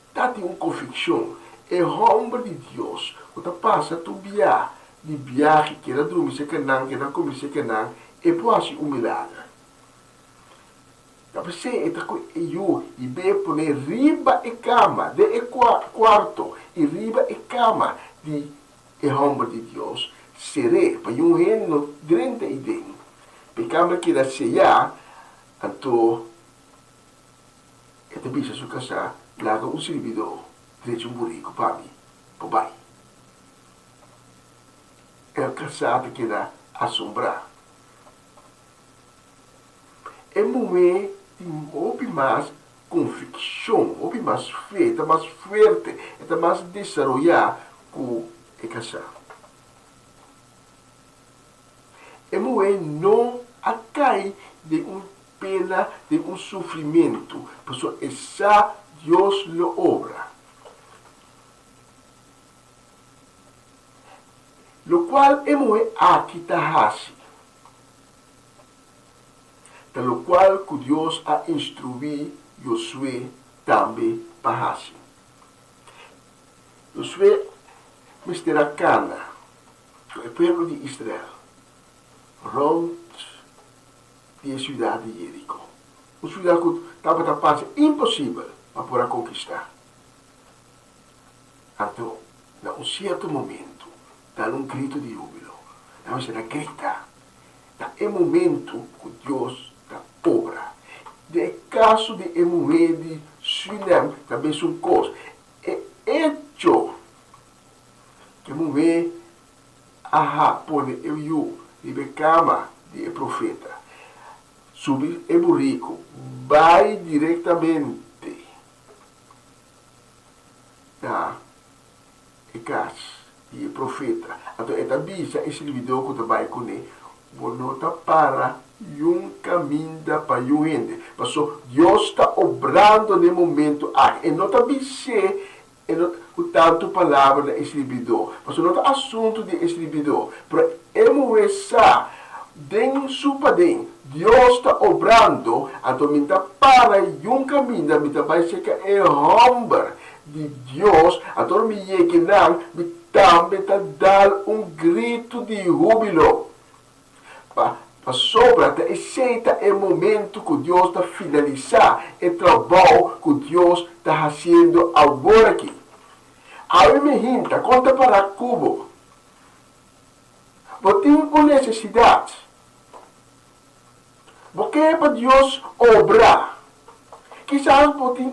está de uma convicção, é homem de Deus, o que passa tu de viagem, que era dormir se canang, que era comer se canang, e pode um milagre. Então você está com eu e bem poner riba e cama de quarto e riba e cama de homem de Deus, seré para um reino grande e bem. Pecama que da ceia, então e te bisa sua casa, laga um servidor, direito um burrico para mim, para pai. É o casado que dá assombrar. É momento de houve mais convicção, houve mais fé, está mais forte, está mais desenvolvido com o casado. É momento não cai de pena, de sofrimento, porque essa Deus lo obra. Lo qual é aqui tahasi. Pelo qual que Deus a instruído Josué também para Josué, Mr. Cana, el pueblo de Israel rond die ciudad de Jerico. Uma ciudad que estava quase impossível para poder conquistar. Então, em certo momento, dá grito de júbilo. Não será grita. É momento que Deus dá obra. De caso de emoe de Sunem, também são coisas. É hecho que emoe pone eu de becama de profeta. Subir é rico, vai diretamente da casa de profeta. Então, esta bisa esse vídeo que vai com ele, nota para caminho para o gente. Mas Deus está obrando no momento e nota bisa o tanto palavra esse vídeo. Mas nota assunto de esse vídeo. Para emoessa den supaden, Deus está obrando, então me para caminho, me vai ser que é romper de Deus, então me que não, me também dar grito de júbilo. Para sobra, aceita o momento que Deus está finalizar o trabalho que Deus está fazendo agora aqui. Aí me hinta, conta para Cubo. Você tem uma necessidade. Porque é para Deus obrar. Quizás você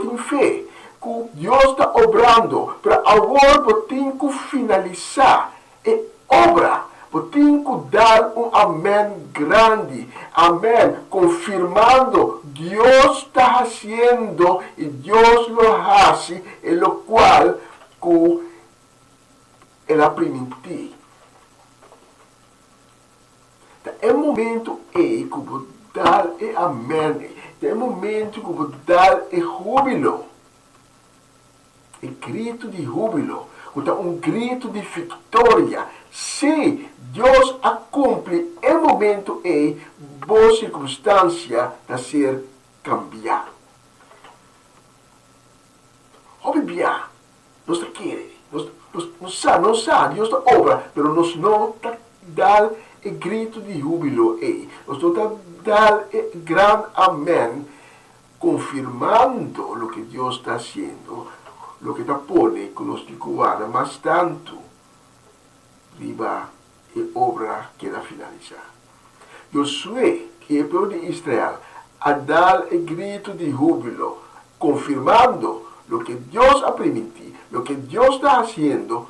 tem fé que Deus está obrando, para agora você tem que finalizar a obra. Você tem que dar amém grande, amém, confirmando Deus está fazendo e Deus lo faz, e lo qual que ela permitiu. É momento que vou dar amém. É momento que vou dar júbilo. É grito de júbilo. Grito de vitória. Se Deus cumpre é momento que boa circunstância a ser cambiada. Obviamente, nós queremos, não sabe, Deus está obra, mas nós não dá e grito de júbilo nós estamos dar grande amém, confirmando o que Deus está fazendo, o que está pone conosco cubana, mas tanto riba e obra que era finalizar. Josué, que é o povo de Israel, a dar o grito de júbilo, confirmando o que Deus ha permitido, o que Deus está fazendo,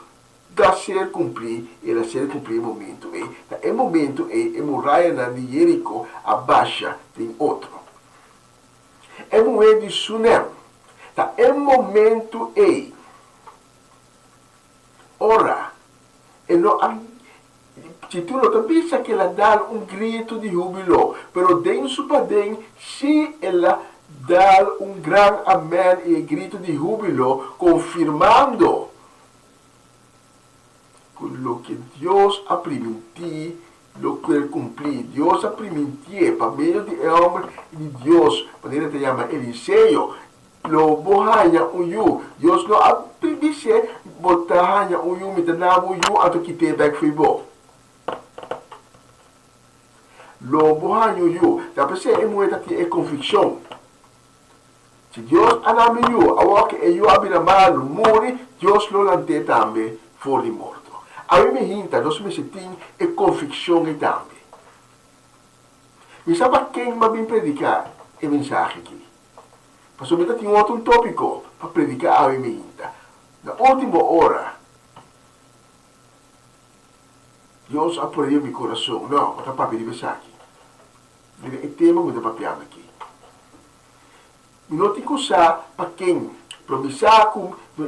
da ser cumprir e da ser cumprir o momento. É momento a muralha de Jerico abaixa de outro. É momento de Sunem. É momento ora. Se tu não pensa que ela dá grito de júbilo, pero dentro para dentro, se ela dá grande amém e grito de júbilo, confirmando lo que Deus ha permitido, lo que Ele cumpriu. Deus ha permitido, para meio de homem de Deus, maneira que chama Eliseu, lo bohanha yu. Deus não ha permitido botar yu, me dá yu, até que te back foi bom. Lo bohanha yu, da pessoa é moeda que é convicção. Se Deus aname yu, a que yu abira mal, muri, Deus lo lante também for de morto. A mim me hinta, nós me sentimos e convicção também. E sabe quem vai vir predicar a mensagem aqui? Mas eu tenho outro tópico para predicar a mim me hinta. Na última hora, Deus apoiou meu coração. Não, vou tapar de mensagem. É tema que eu estou papiando aqui. Não tem que usar para quem? Para me saco, me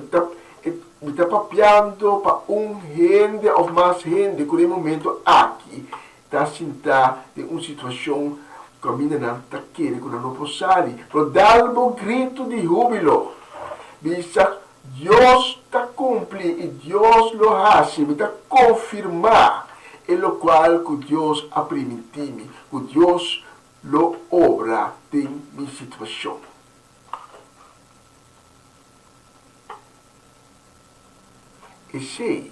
está papiando para gente ou mais gente que no momento aqui está sentado em uma situação que a minha não está querendo, que não pode sair, para dar um grito de júbilo. Bisa Deus está cumprindo e Deus lo faz, me está confirmar, e lo qual que Deus ha permitido, que Deus lo obra em minha situação. E sei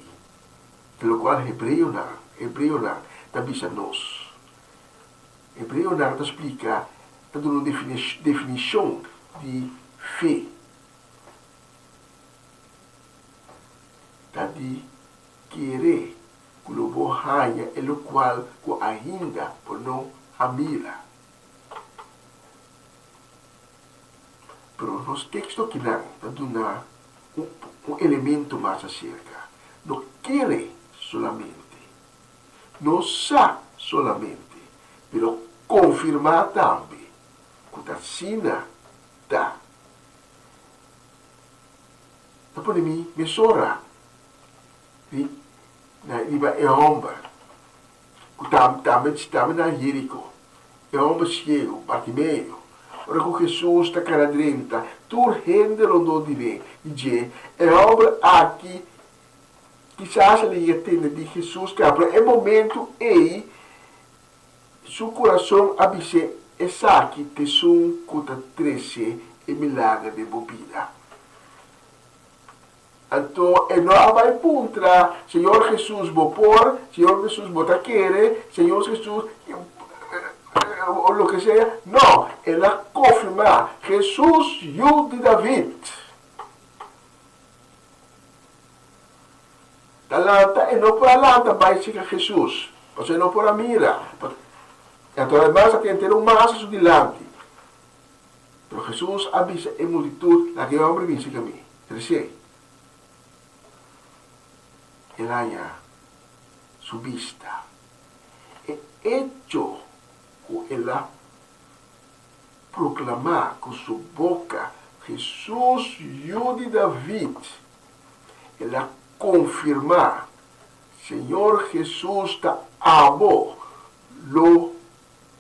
pelo qual Hebreu não, da bisa nós. Hebreu não explica, está dando uma definição de fé. Está de querer que o borraia é o qual que ainda por não amira. Pero nos textos que não, está dando um elemento mais acerca. Não quer solamente, não sabe solamente, mas confirmar também que a sina está. Depois de mim, me sora. Iba é homem, que também estava na Jerico. É homem cego, Bartimeu. Ora que Jesus está cara dentro, tu rende lo di me, dice, é homem aqui, quizás ele entende de Jesus, que é momento e seu coração avise essa que te são conta 13 e milagre de bebida. Então, não vai puntra, Senhor Jesus vou pôr, Senhor Jesus vou querer, Senhor Jesus, ou lo que seja, não, ela confirma, Jesus, filho de David. Talanta, e não por alanta vai ser Jesus, você não por a mira. Então, además, tem que ter um massa delante. Pero Jesus avisa a multitud, naquele homem vinha a mim. Terceiro. Ela su vista. E hecho que ela proclamar com sua boca Jesus, filho de David. Ela confirmar, Senhor Jesus está amo, lo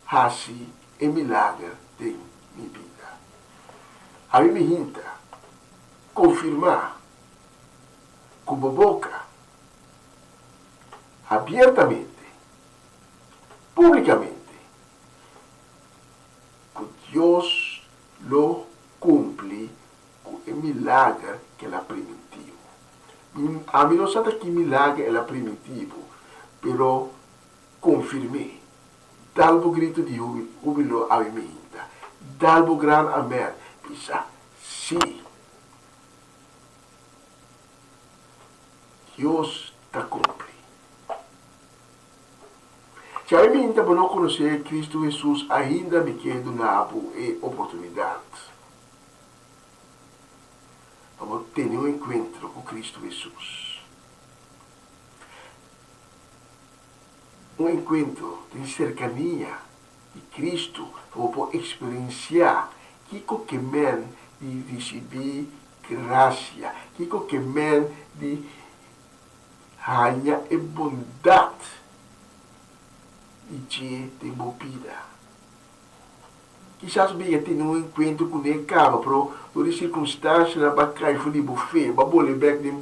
hace e milagre de minha vida. A mim me hinta confirmar com a boca, abertamente, publicamente, que Deus lo cumpre com o milagre que ela permitiu. A mim não sabe que milagre ela permitiu, pero confirmei. Dalbo grito de júbilo a mim ainda. Dalbo gran amém. Pisa, sim. Deus está cumpre. Se a mim ainda não conhecer Cristo Jesus, ainda me quedo na oportunidade. Vamos ter um encontro com Cristo Jesus. Um encontro de cercania de Cristo, para experienciar que men de receber graça, que men de ganhar a bondade de bobida. Quizás bem ter um encontro com ele cava, pero por circunstâncias na bacai foi de buffet, babole back de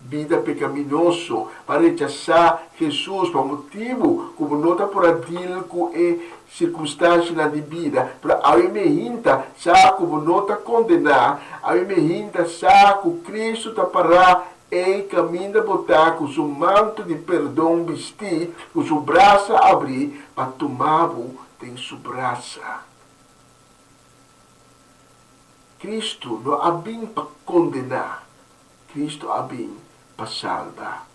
vida pecaminoso, para rechazar Jesus por motivo como nota por adil com circunstâncias na de vida, para a me hinta sa como nota condenar, a me hinta sa que Cristo tá para e caminha botar com seu manto de perdão vestir, com seu braço abrir, para tomar-o tem sua braça. Cristo não há bem para condenar, Cristo há bem para salvar.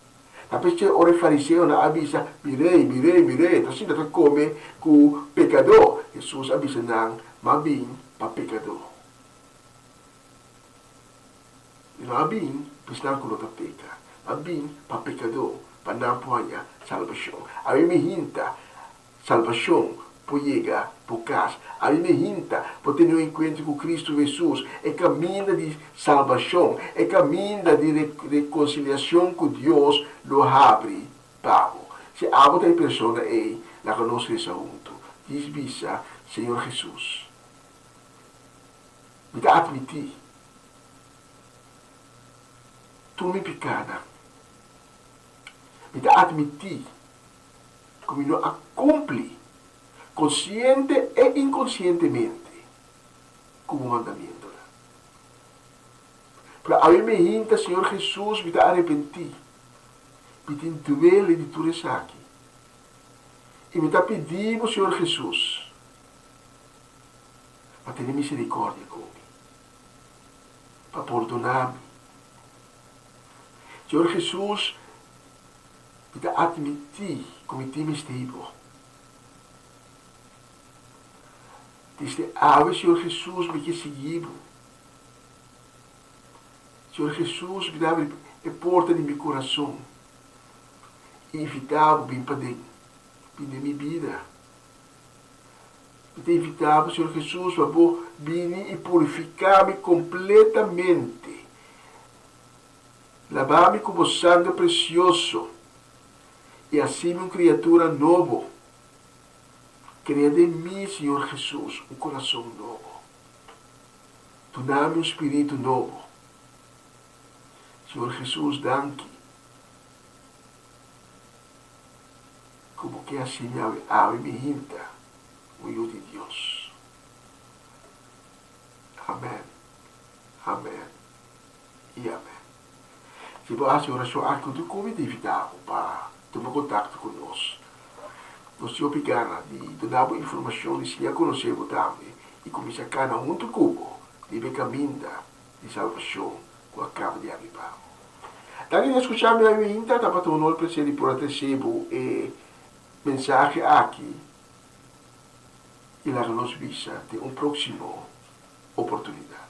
Talvez o fariseu não avisa, mirei, assim não come com o pecador. Jesus avisa não, mas bem para pecador. Não há bem para não colocar peca, mas bem para pecador, para não apoiar salvação. A mim me hinta salvação. Por chegar por casa, a mim me hinta por ter um encontro com Cristo Jesus, é caminho de salvação, é caminho de reconciliação com Deus, lo abre para. Se a outra pessoa é na conosco esse assunto, diz bisa, Senhor Jesus, me dá admitir, tu me pecada, me dá admitir, como não acumple consciente e inconscientemente, como mandamento. Para a mim me hinta, Senhor Jesus, me dá arrepentir. Pitin duele de turesaki. E me está pedindo, Senhor Jesus, para ter misericórdia comigo, para perdonar-me. Senhor Jesus, me está admitir cometi mistério. Desde ave, Senhor Jesus, me que seguiu. Senhor Jesus, me abre a porta de meu coração. E invitava bem para dentro, bem na minha vida. Me invitava, Senhor Jesus, para vir e purificar-me completamente. Lavar-me com o sangue precioso. E assim uma criatura nova. Cria de mim, Senhor Jesus, um coração novo. Dá-me um espírito novo. Senhor Jesus, danke. Como que assim me abre minha hinta, o Filho de Deus. Amém. Amém. E amém. Se você acha oração aqui, tu convida para tomar contato conosco. Nós te obrigamos de dar informação de se conhecer também e começar cada junto com de caminho de salvação que acaba de arribar. Daqui a escutar minha vinda, estava tomando o prazer de por receber mensagem aqui e lá nos visa de próximo oportunidade.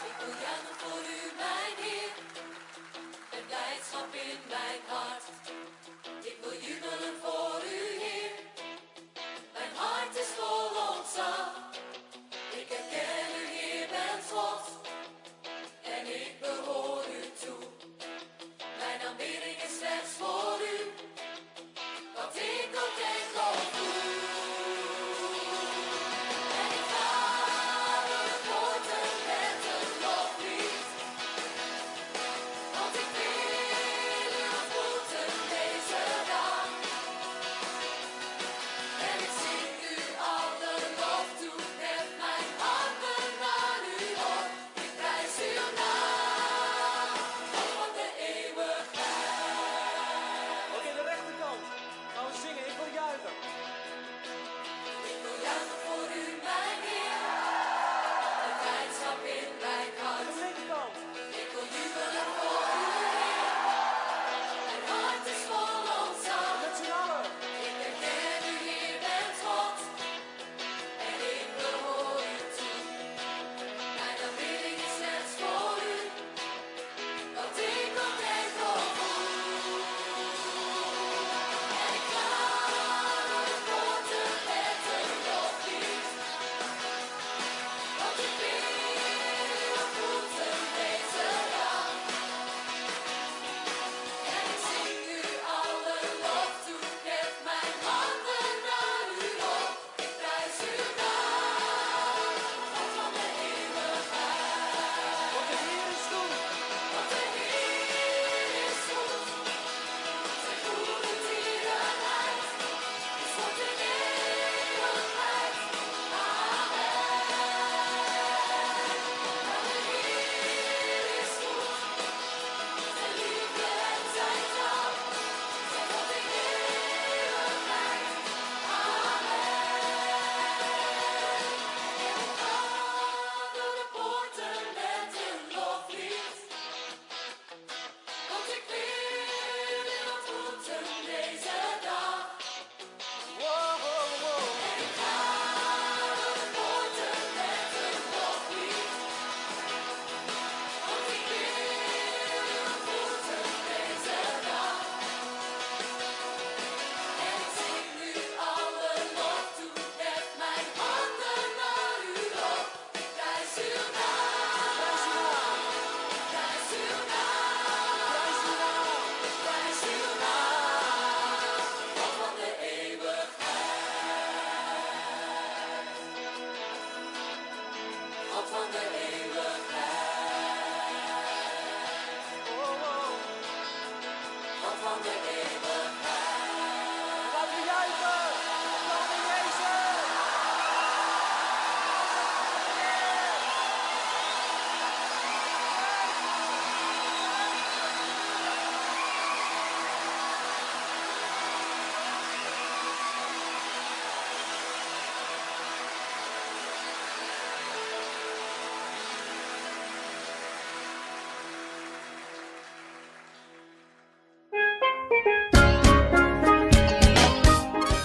Ik wil juichen voor u, mijn Heer, met blijdschap in mijn hart. Ik wil jubelen voor u, Heer, mijn hart is vol ontzag.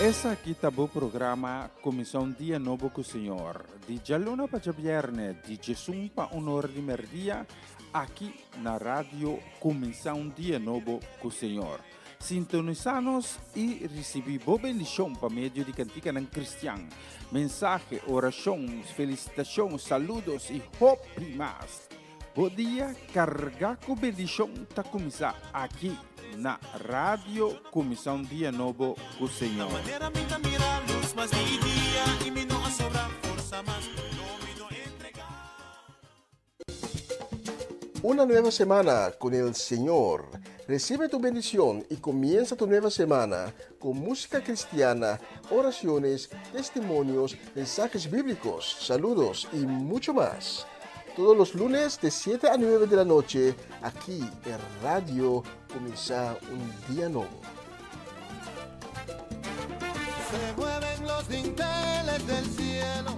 Essa aqui tá o programa Comissão Dia Novo com o Senhor. De Jaluna para Viernes, de Jesus para Honor de Merdia, aqui na rádio Comissão Dia Novo com o Senhor. Sintonizanos e recebi boa bendição para meio de cantiga ng Cristian. Mensagem, oração, felicitações, saludos e hope mais. Bom dia, carga com bendição tá começar aqui na Rádio Comissão Dia Novo com o Senhor. Una nueva semana con el Señor. Recibe tu bendición y comienza tu nueva semana con música cristiana, oraciones, testimonios, mensajes bíblicos, saludos y mucho más. Todos los lunes de 7 a 9 de la noche, aquí en Radio Comienza un Día Nuevo. Se mueven los dinteles del cielo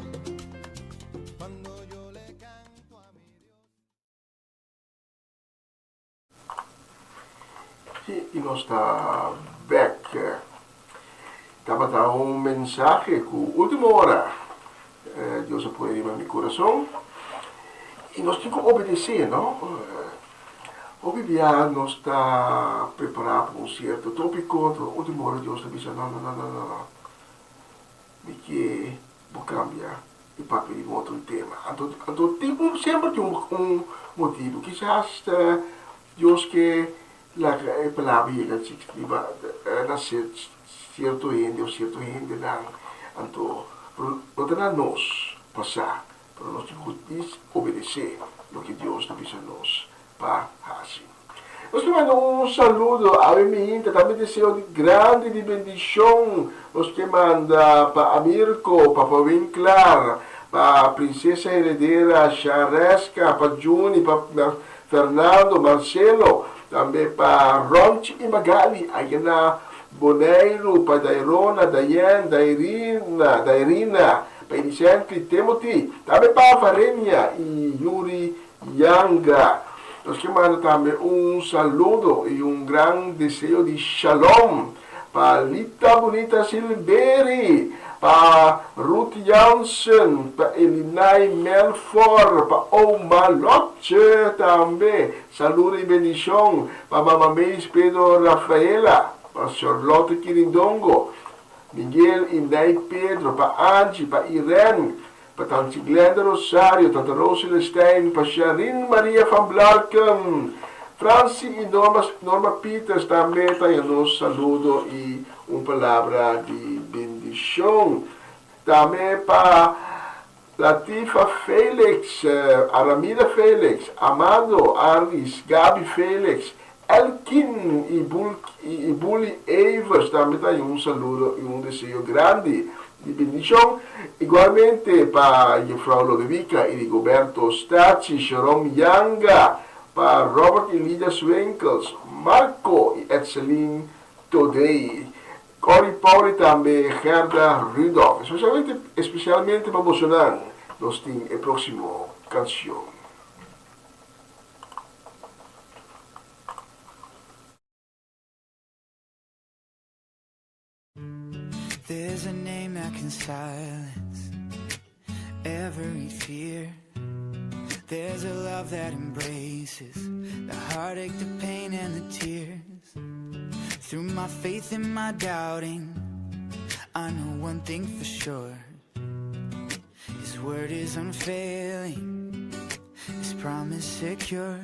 cuando yo le canto a mi Dios. Sì, e nós está back. Estava a un mensaje con última hora. Dios puede ir a mi corazón. E nós temos que obedecer, não? O Bíblia não está preparado para um certo tópico, na última hora Deus diz, não. De que vou cambiar e para pedir um outro tema. Então, tipo, sempre tem um motivo. Quizás Deus quer a palavra que se escreva na certo gente ou certo gente, então, para nós passar. Pero nós temos que obedecer o que Deus está dizendo a nós para fazer. Nós mandamos um saludo a minha também desejo de grande de bendição. Nós que manda para Amirko, para Winklar, para a princesa herdeira Charesca, para Juni, para Fernando, Marcelo, também para Ronchi e Magali, aí na Boneiro, para Dairona, Dayan, Dairina, para Vicente, Timothy, também para Varenia e Yuri Yanga. Nós que mandamos também um saludo e um grande desejo de shalom para Lita Bonita Silveri, para Ruth Jansen, para Elinai Melford, para Oma Lotche também. Saludo e bendição para Mamãe Pedro Rafaela, para Charlotte Quirindongo, Miguel Inday Pedro, para Angie, para Irene, para Tante Glenda Rosario, Tante Rosela Stein, para Sharin Maria van Blarken, Franci e Norma Peters também tem o nosso saludo e uma palavra de bendição. Também para Latifa Felix, Aramida Felix, Amado Aris, Gabi Felix, Elkin e Bully Evers também tem um saludo e um desejo grande de bendição. Igualmente para Frau Lodovica e Rigoberto Stacci, Jerome Yanga, para Robert e Lydia Swinkels, Marco e Edselin Todei, Cory Pauli também, Gerda Rudolph. Especialmente para emocionar, nós temos a próxima canção. There's a name that can silence every fear. There's a love that embraces the heartache, the pain, and the tears. Through my faith and my doubting, I know one thing for sure. His word is unfailing, His promise secure.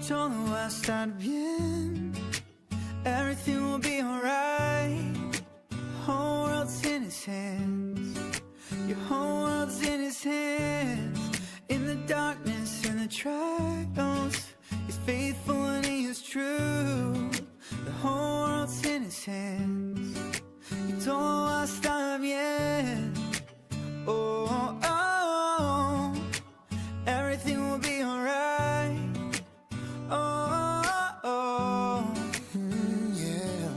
Todo va a estar bien, everything will be alright. Whole world's in His hands, your whole world's in His hands. In the darkness, in the trials, He's faithful and He is true. The whole world's in His hands, y todo va a estar bien. Oh, oh, oh, everything will be alright. Oh, oh, oh. Yeah.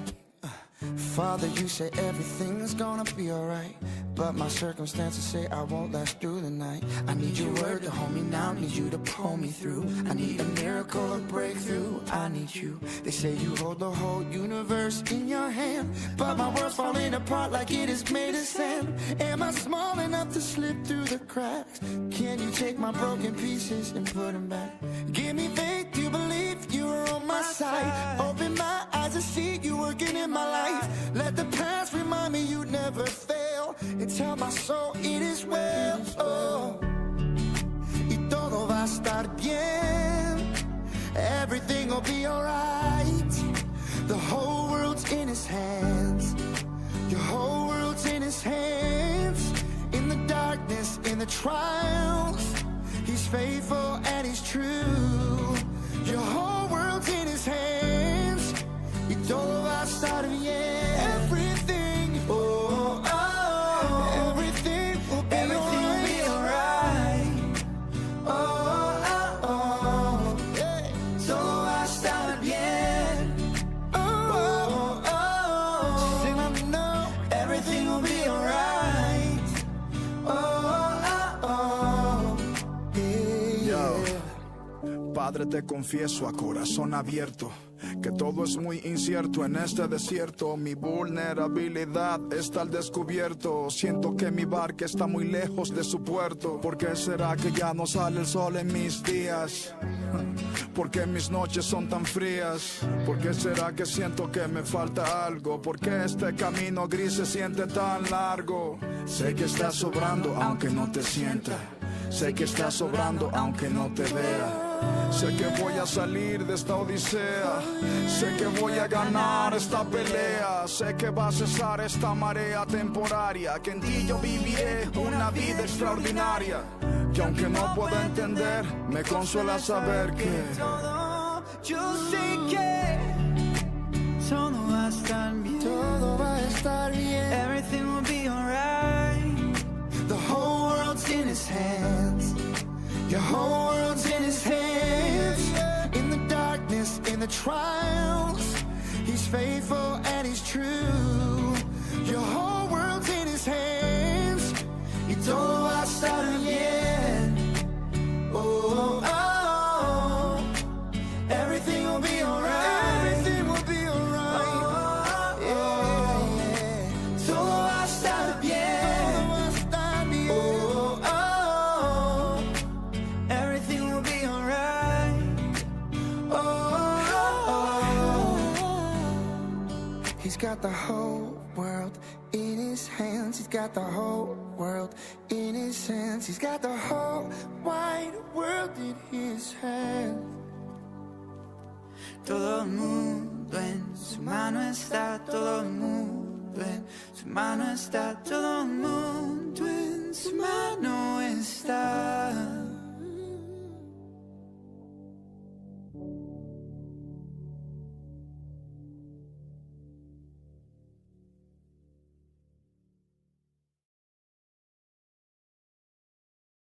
Father, you say everything's gonna be alright. but my circumstances say I won't last through the night. I need your word to hold me now, need you to pull me through. I need a miracle, a breakthrough, I need you. They say you hold the whole universe in your hand, but my world's falling apart like it is made of sand. Am I small enough to slip through the cracks? Can you take my broken pieces and put them back? Give me faith, you believe you are on my side. Open my eyes and see you working in my life. Let the past remind me you never fail, and tell my soul it is well. Oh. Y todo va a estar bien, everything will be alright. The whole world's in his hands, your whole world's in his hands. In the darkness, in the trials, he's faithful and he's true. Your whole world's in his hands, y todo va a estar bien. Everything, oh, oh, everything will be alright. Oh, oh, oh, yeah. Todo va a estar bien. Oh, oh, oh, sing let me know. Everything will be alright. Oh, oh, oh, yeah. Padre, te confieso a corazón abierto que todo es muy incierto en este desierto. Mi vulnerabilidad está al descubierto. Siento que mi barca está muy lejos de su puerto. ¿Por qué será que ya no sale el sol en mis días? ¿Por qué mis noches son tan frías? ¿Por qué será que siento que me falta algo? ¿Por qué este camino gris se siente tan largo? Sé que estás sobrando aunque no te sienta. Sé que estás sobrando aunque no te vea. Sé que voy a salir de esta odisea. Sé que voy a ganar esta pelea. Sé que va a cesar esta marea temporaria. Que en ti yo viviré una vida extraordinaria. Que aunque no pueda entender, me consuela saber que todo, yo sé que todo va a estar bien. Todo va a estar bien. Everything will be alright. The whole world's in his hands. Your whole world's in his hands. In the darkness, in the trials, he's faithful and he's true. Your whole world's in his hands. Y todo va a estar bien. Oh, oh, oh. Everything will be alright. Everything will be alright. Oh, yeah, yeah. Todo va a estar bien. Todo va a estar bien. Oh, oh, oh. Everything will be alright. Oh, oh, oh. He's got the whole world in his hands. He's got the whole world in his hands. He's got the whole wide world in his hands. Todo el mundo en su mano está. Todo el mundo en su mano está. Todo el mundo en su mano está.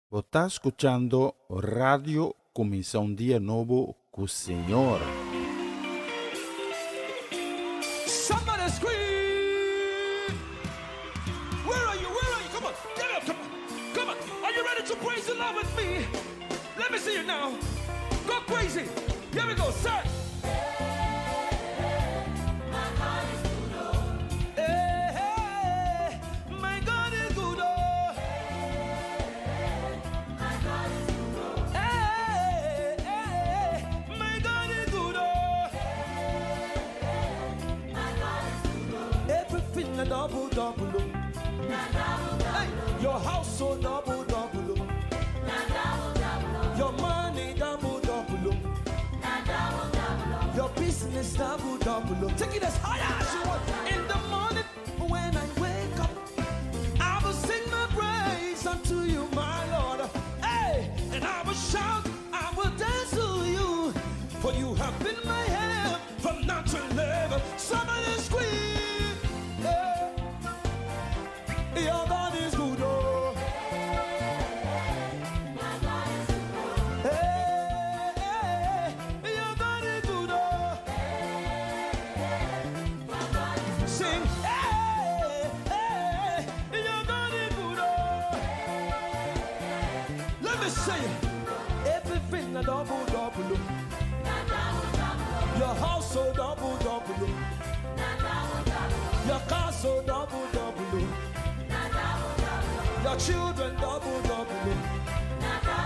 Você está escuchando Radio Começa um Dia Novo com o Senhor. Somebody scream! Where are you? Where are you? Come on, get up! Come on, come on! Are you ready to praise the Lord with me? Let me see you now. Go crazy! Here we go, sir. Double, double, hey, your household double, double, your money double, double, your business double, double. Take it as high as you want. In the morning when I wake up, I will sing my praise unto you, my Lord. Hey, and I will shout, I will dance to you, for you have been my help from now to never. Somebody scream. Your God is good, oh. Hey, hey, your God is good, oh. Sing, hey, hey, your God is me say it. Everything a double, double. Your house so double, double. Your car so double, double. Your children double, double.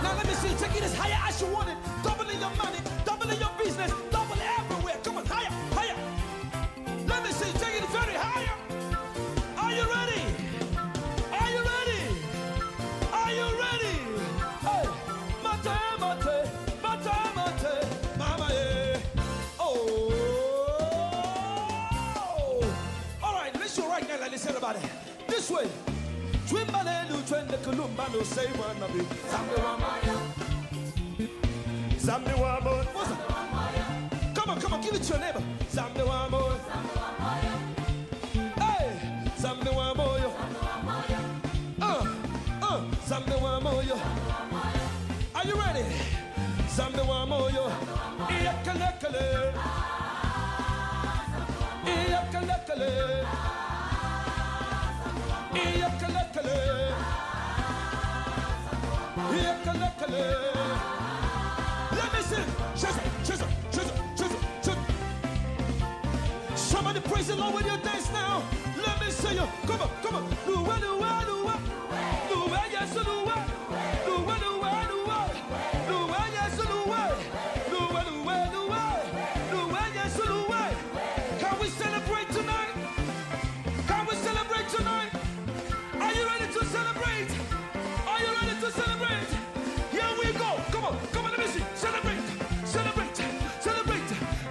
Now let me see, take it as higher as you want it. Doubling your money, doubling your business, double everywhere. Come on, higher, higher. Let me see, take it very higher. Are you ready? Are you ready? Are you ready? Hey, mate, mate, mate, mate, mama, yeah. Oh. All right, let's go right now, like they said about it. This way. Twimbalelu twende kulumba no say one of it. Zambi wamo. Come on, give it to your neighbor. Zambi wamo. Hey, Zambi wamo yo. Zambi wamo yo. Are you ready? Zambi wamo yo. Iyakalekale. Iyakalekale. Iyakalekale. Iyakalekale. Let me sing. Chisel. Somebody praise the Lord with your dance now. Let me see you. Come on. Lua, lua, lua. Lua, yes, lua. Lua, lua, lua. Lua, yes, lua. Lua, lua, lua. Lua, yes, lua. Can we celebrate tonight? Can we celebrate tonight? Are you ready to celebrate? Are you ready to celebrate? Here we go. Come on, let me see. Celebrate.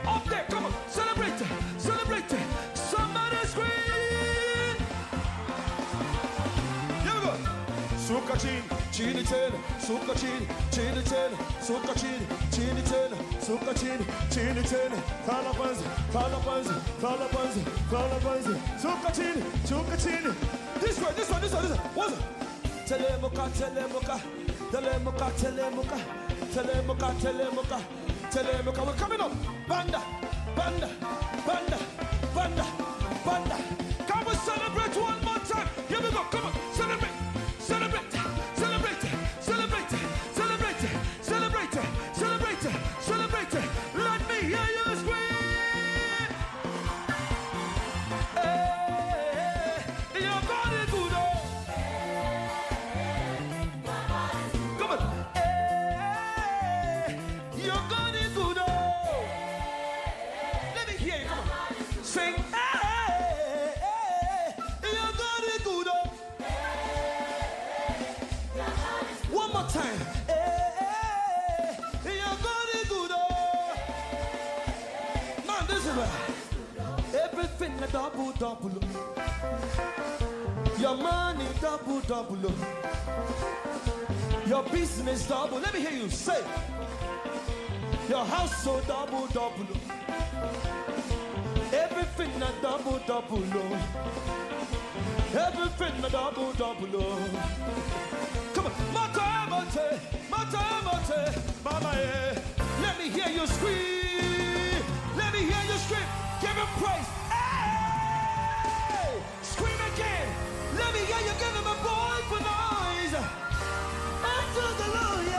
Up there, come on, celebrate. Somebody scream. Here we go. Suka chini tena, suka chini tena, suka chini tena, suka chini tena. Kala panzi, suka chini. This one. What's it? Telemuka. We're coming up. Banda. Can we celebrate one more time? Here we go. Come on, celebrate. Let me hear you scream. Hey, your body good. Come on. Hey, your body good. Let me hear you. Come on. Sing. Hey, your body good. One more time. Hey, your body good. Man, this is right. Everything a double. Your money double. Your business double. Let me hear you say. Your house so double. Everything a double. Everything a double. Come on, mate, mama, yeah. Let me hear you scream. Give him praise. Hey! Scream again. Let me hear you give him a boyful noise. Unto the Lord, yeah.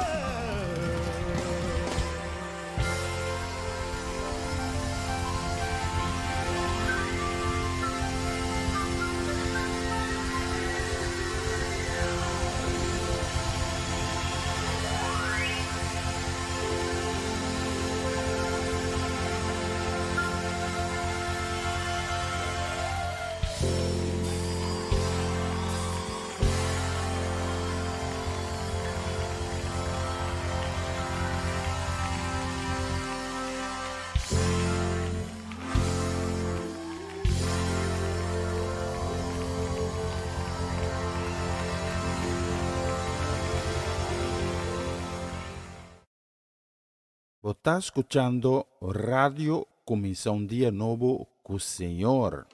Está escuchando Radio Comienza un Día Nuevo con el Señor.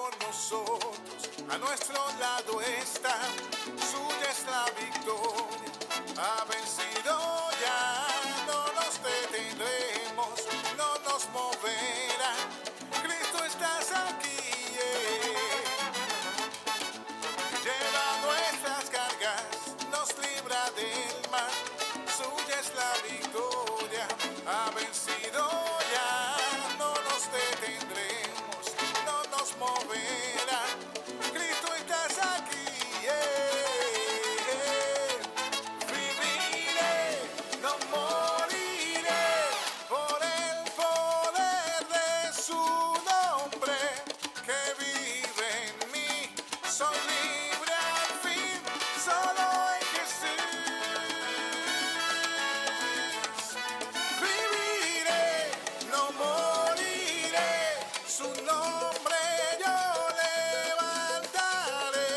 por nosotros, a nuestro lado está, suya es la victoria, ha vencido ya, no nos detendremos, no nos moverá, Cristo estás aquí, lleva nuestras cargas, nos libra del mal, suya es la victoria, ha vencido ya, no nos detendremos, no nos moverá, Cristo estás aquí, viviré, no moriré, por el poder de su nombre, que vive en mí, soy libre al fin, solo en Jesús. Viviré, no moriré, su nombre yo levantaré,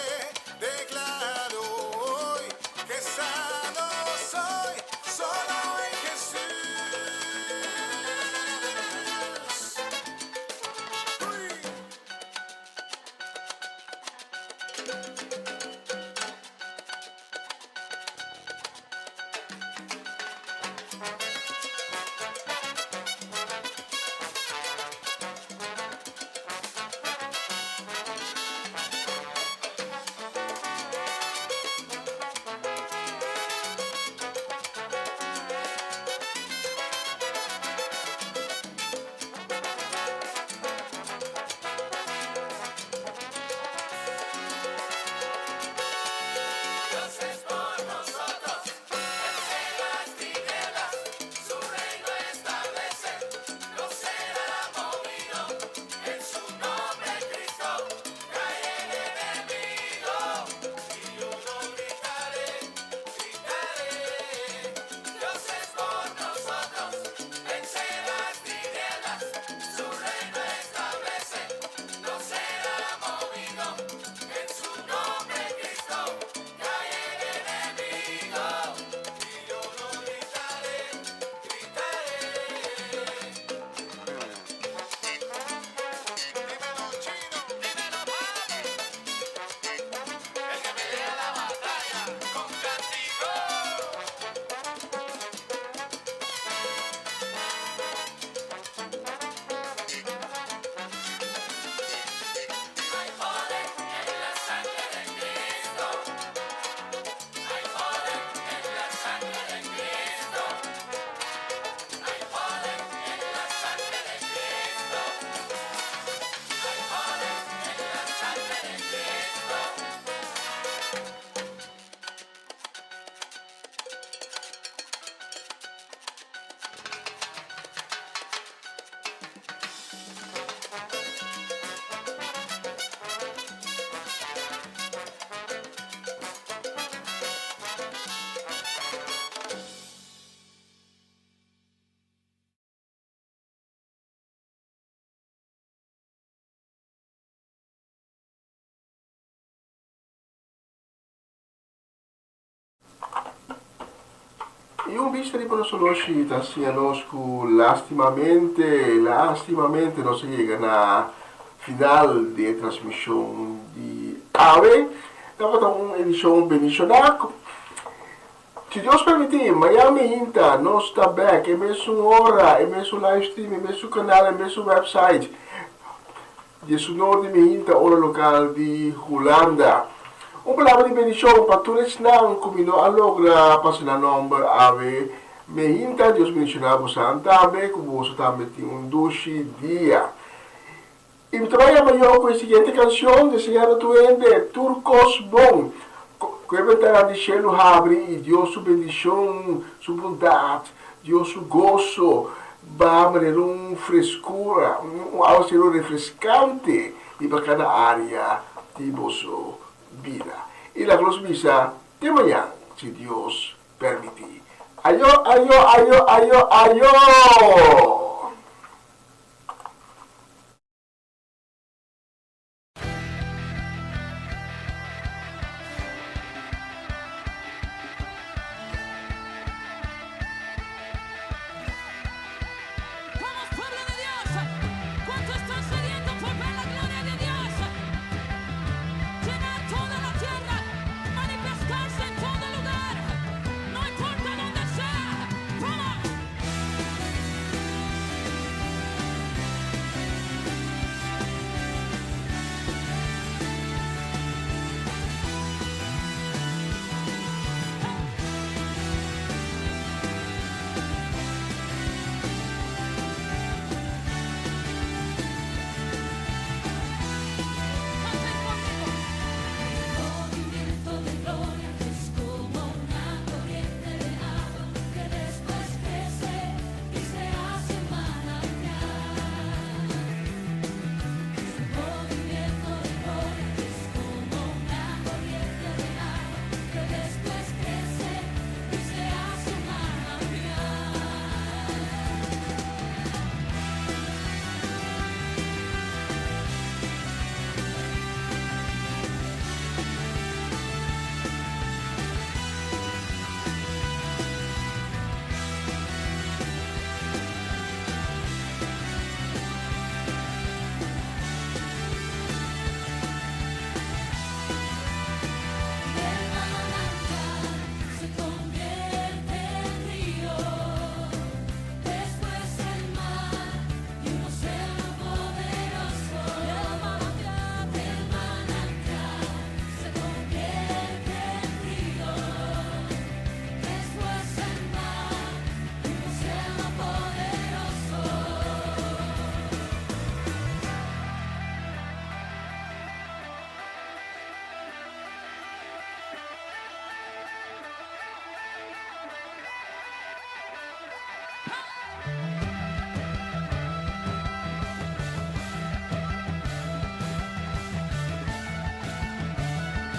declaro hoy que sano soy, solo en Jesús. Uy. Dios es por nosotros, vence las tinieblas, su reino establece, no será movido, en su nombre Cristo cae el enemigo, y yo no gritaré, Dios es por nosotros, vence las tinieblas, su reino establece, no será movido, en su nombre Cristo cae el enemigo, y yo no gritaré, Dímelo chino, dímelo papi, el que pelea la batalla con cántico. Hay poder en la sangre de Cristo. Hay poder en la sangre de Cristo. Hay poder en la sangre de Cristo. Hay poder en la sangre de Cristo. E un visto di conosciuta sia nosco lastimamente non si llega na final di trasmissione di AVE, dopo una edizione benissimo. Se Deus permitir, Miami Inta non sta back, è messo un'ora, è messo live stream, è messo canale, è messo website. Di su nord di Inta, ora locale di Holanda. Un palavra di benedizione per tutti non combino allora passare numero ave me inta Dios benedicionava santa be como so tameti un 12 dia. E mi troviamo io con la seguente canzone del Signore Tuende Turcos Bon. Que venterá de cielo abre e Deus su bendición, su bondade, Deus su gozo, va a manera un frescura, un cielo refrescante e para cada área de vosso vida. E la gloria misa de mañana, si Dios permite. Ayo, ayo, ayo, ayo, ayo. Vamos, pueblo de Dios. ¿Cuántos están sedientos por ver la gloria de Dios?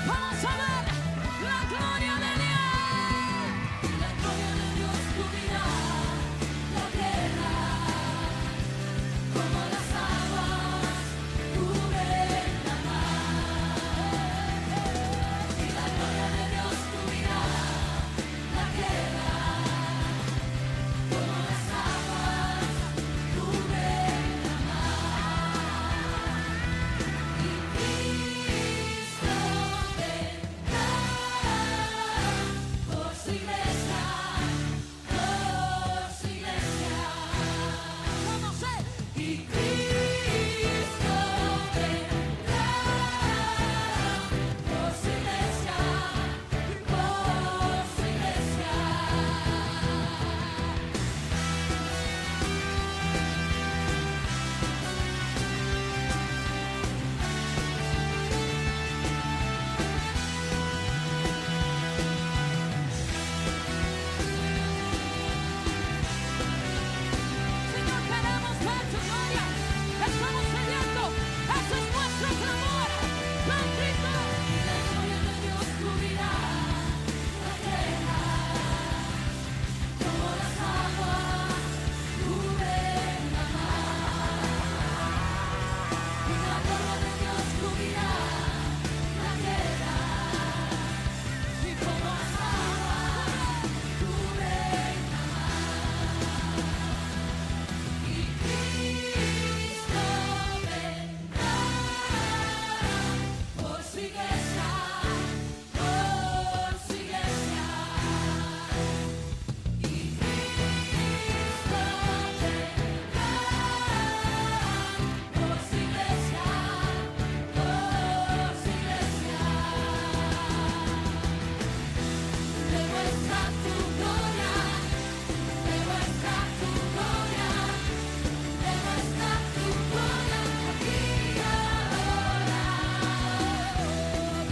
Vamos a ver la gloria de Dios. La gloria de Dios cubrirá la tierra como las aguas cubren la mar. Y la gloria de Dios cubrirá la tierra como las aguas cubren la mar. Y Cristo vendrá por su iglesia, por su iglesia. Vamos a ver. Y Cristo vendrá por su iglesia, por su iglesia. Señor, queremos ver tu gloria. Estamos sediento. Ese es nuestro clamor. Ven, Cristo. Y la gloria de Dios cubrirá la tierra como las aguas cubren la mar. Y la gloria de Dios cubrirá la tierra y como las aguas cubren la mar. Y Cristo vendrá por su iglesia, por su iglesia. Y Cristo vendrá por su iglesia, por su iglesia. Demuestra tu gloria, demuestra tu gloria, demuestra tu gloria aquí y ahora.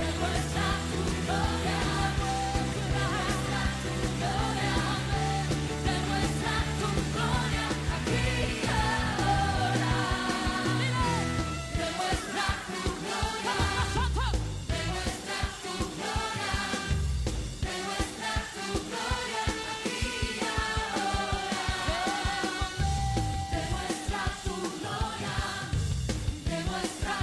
Demuestra tu gloria, demuestra tu gloria, demuestra tu gloria aquí y ahora. Demuestra tu gloria, demuestra tu gloria. Demuestra tu gloria aquí y ahora. Demuestra tu gloria, demuestra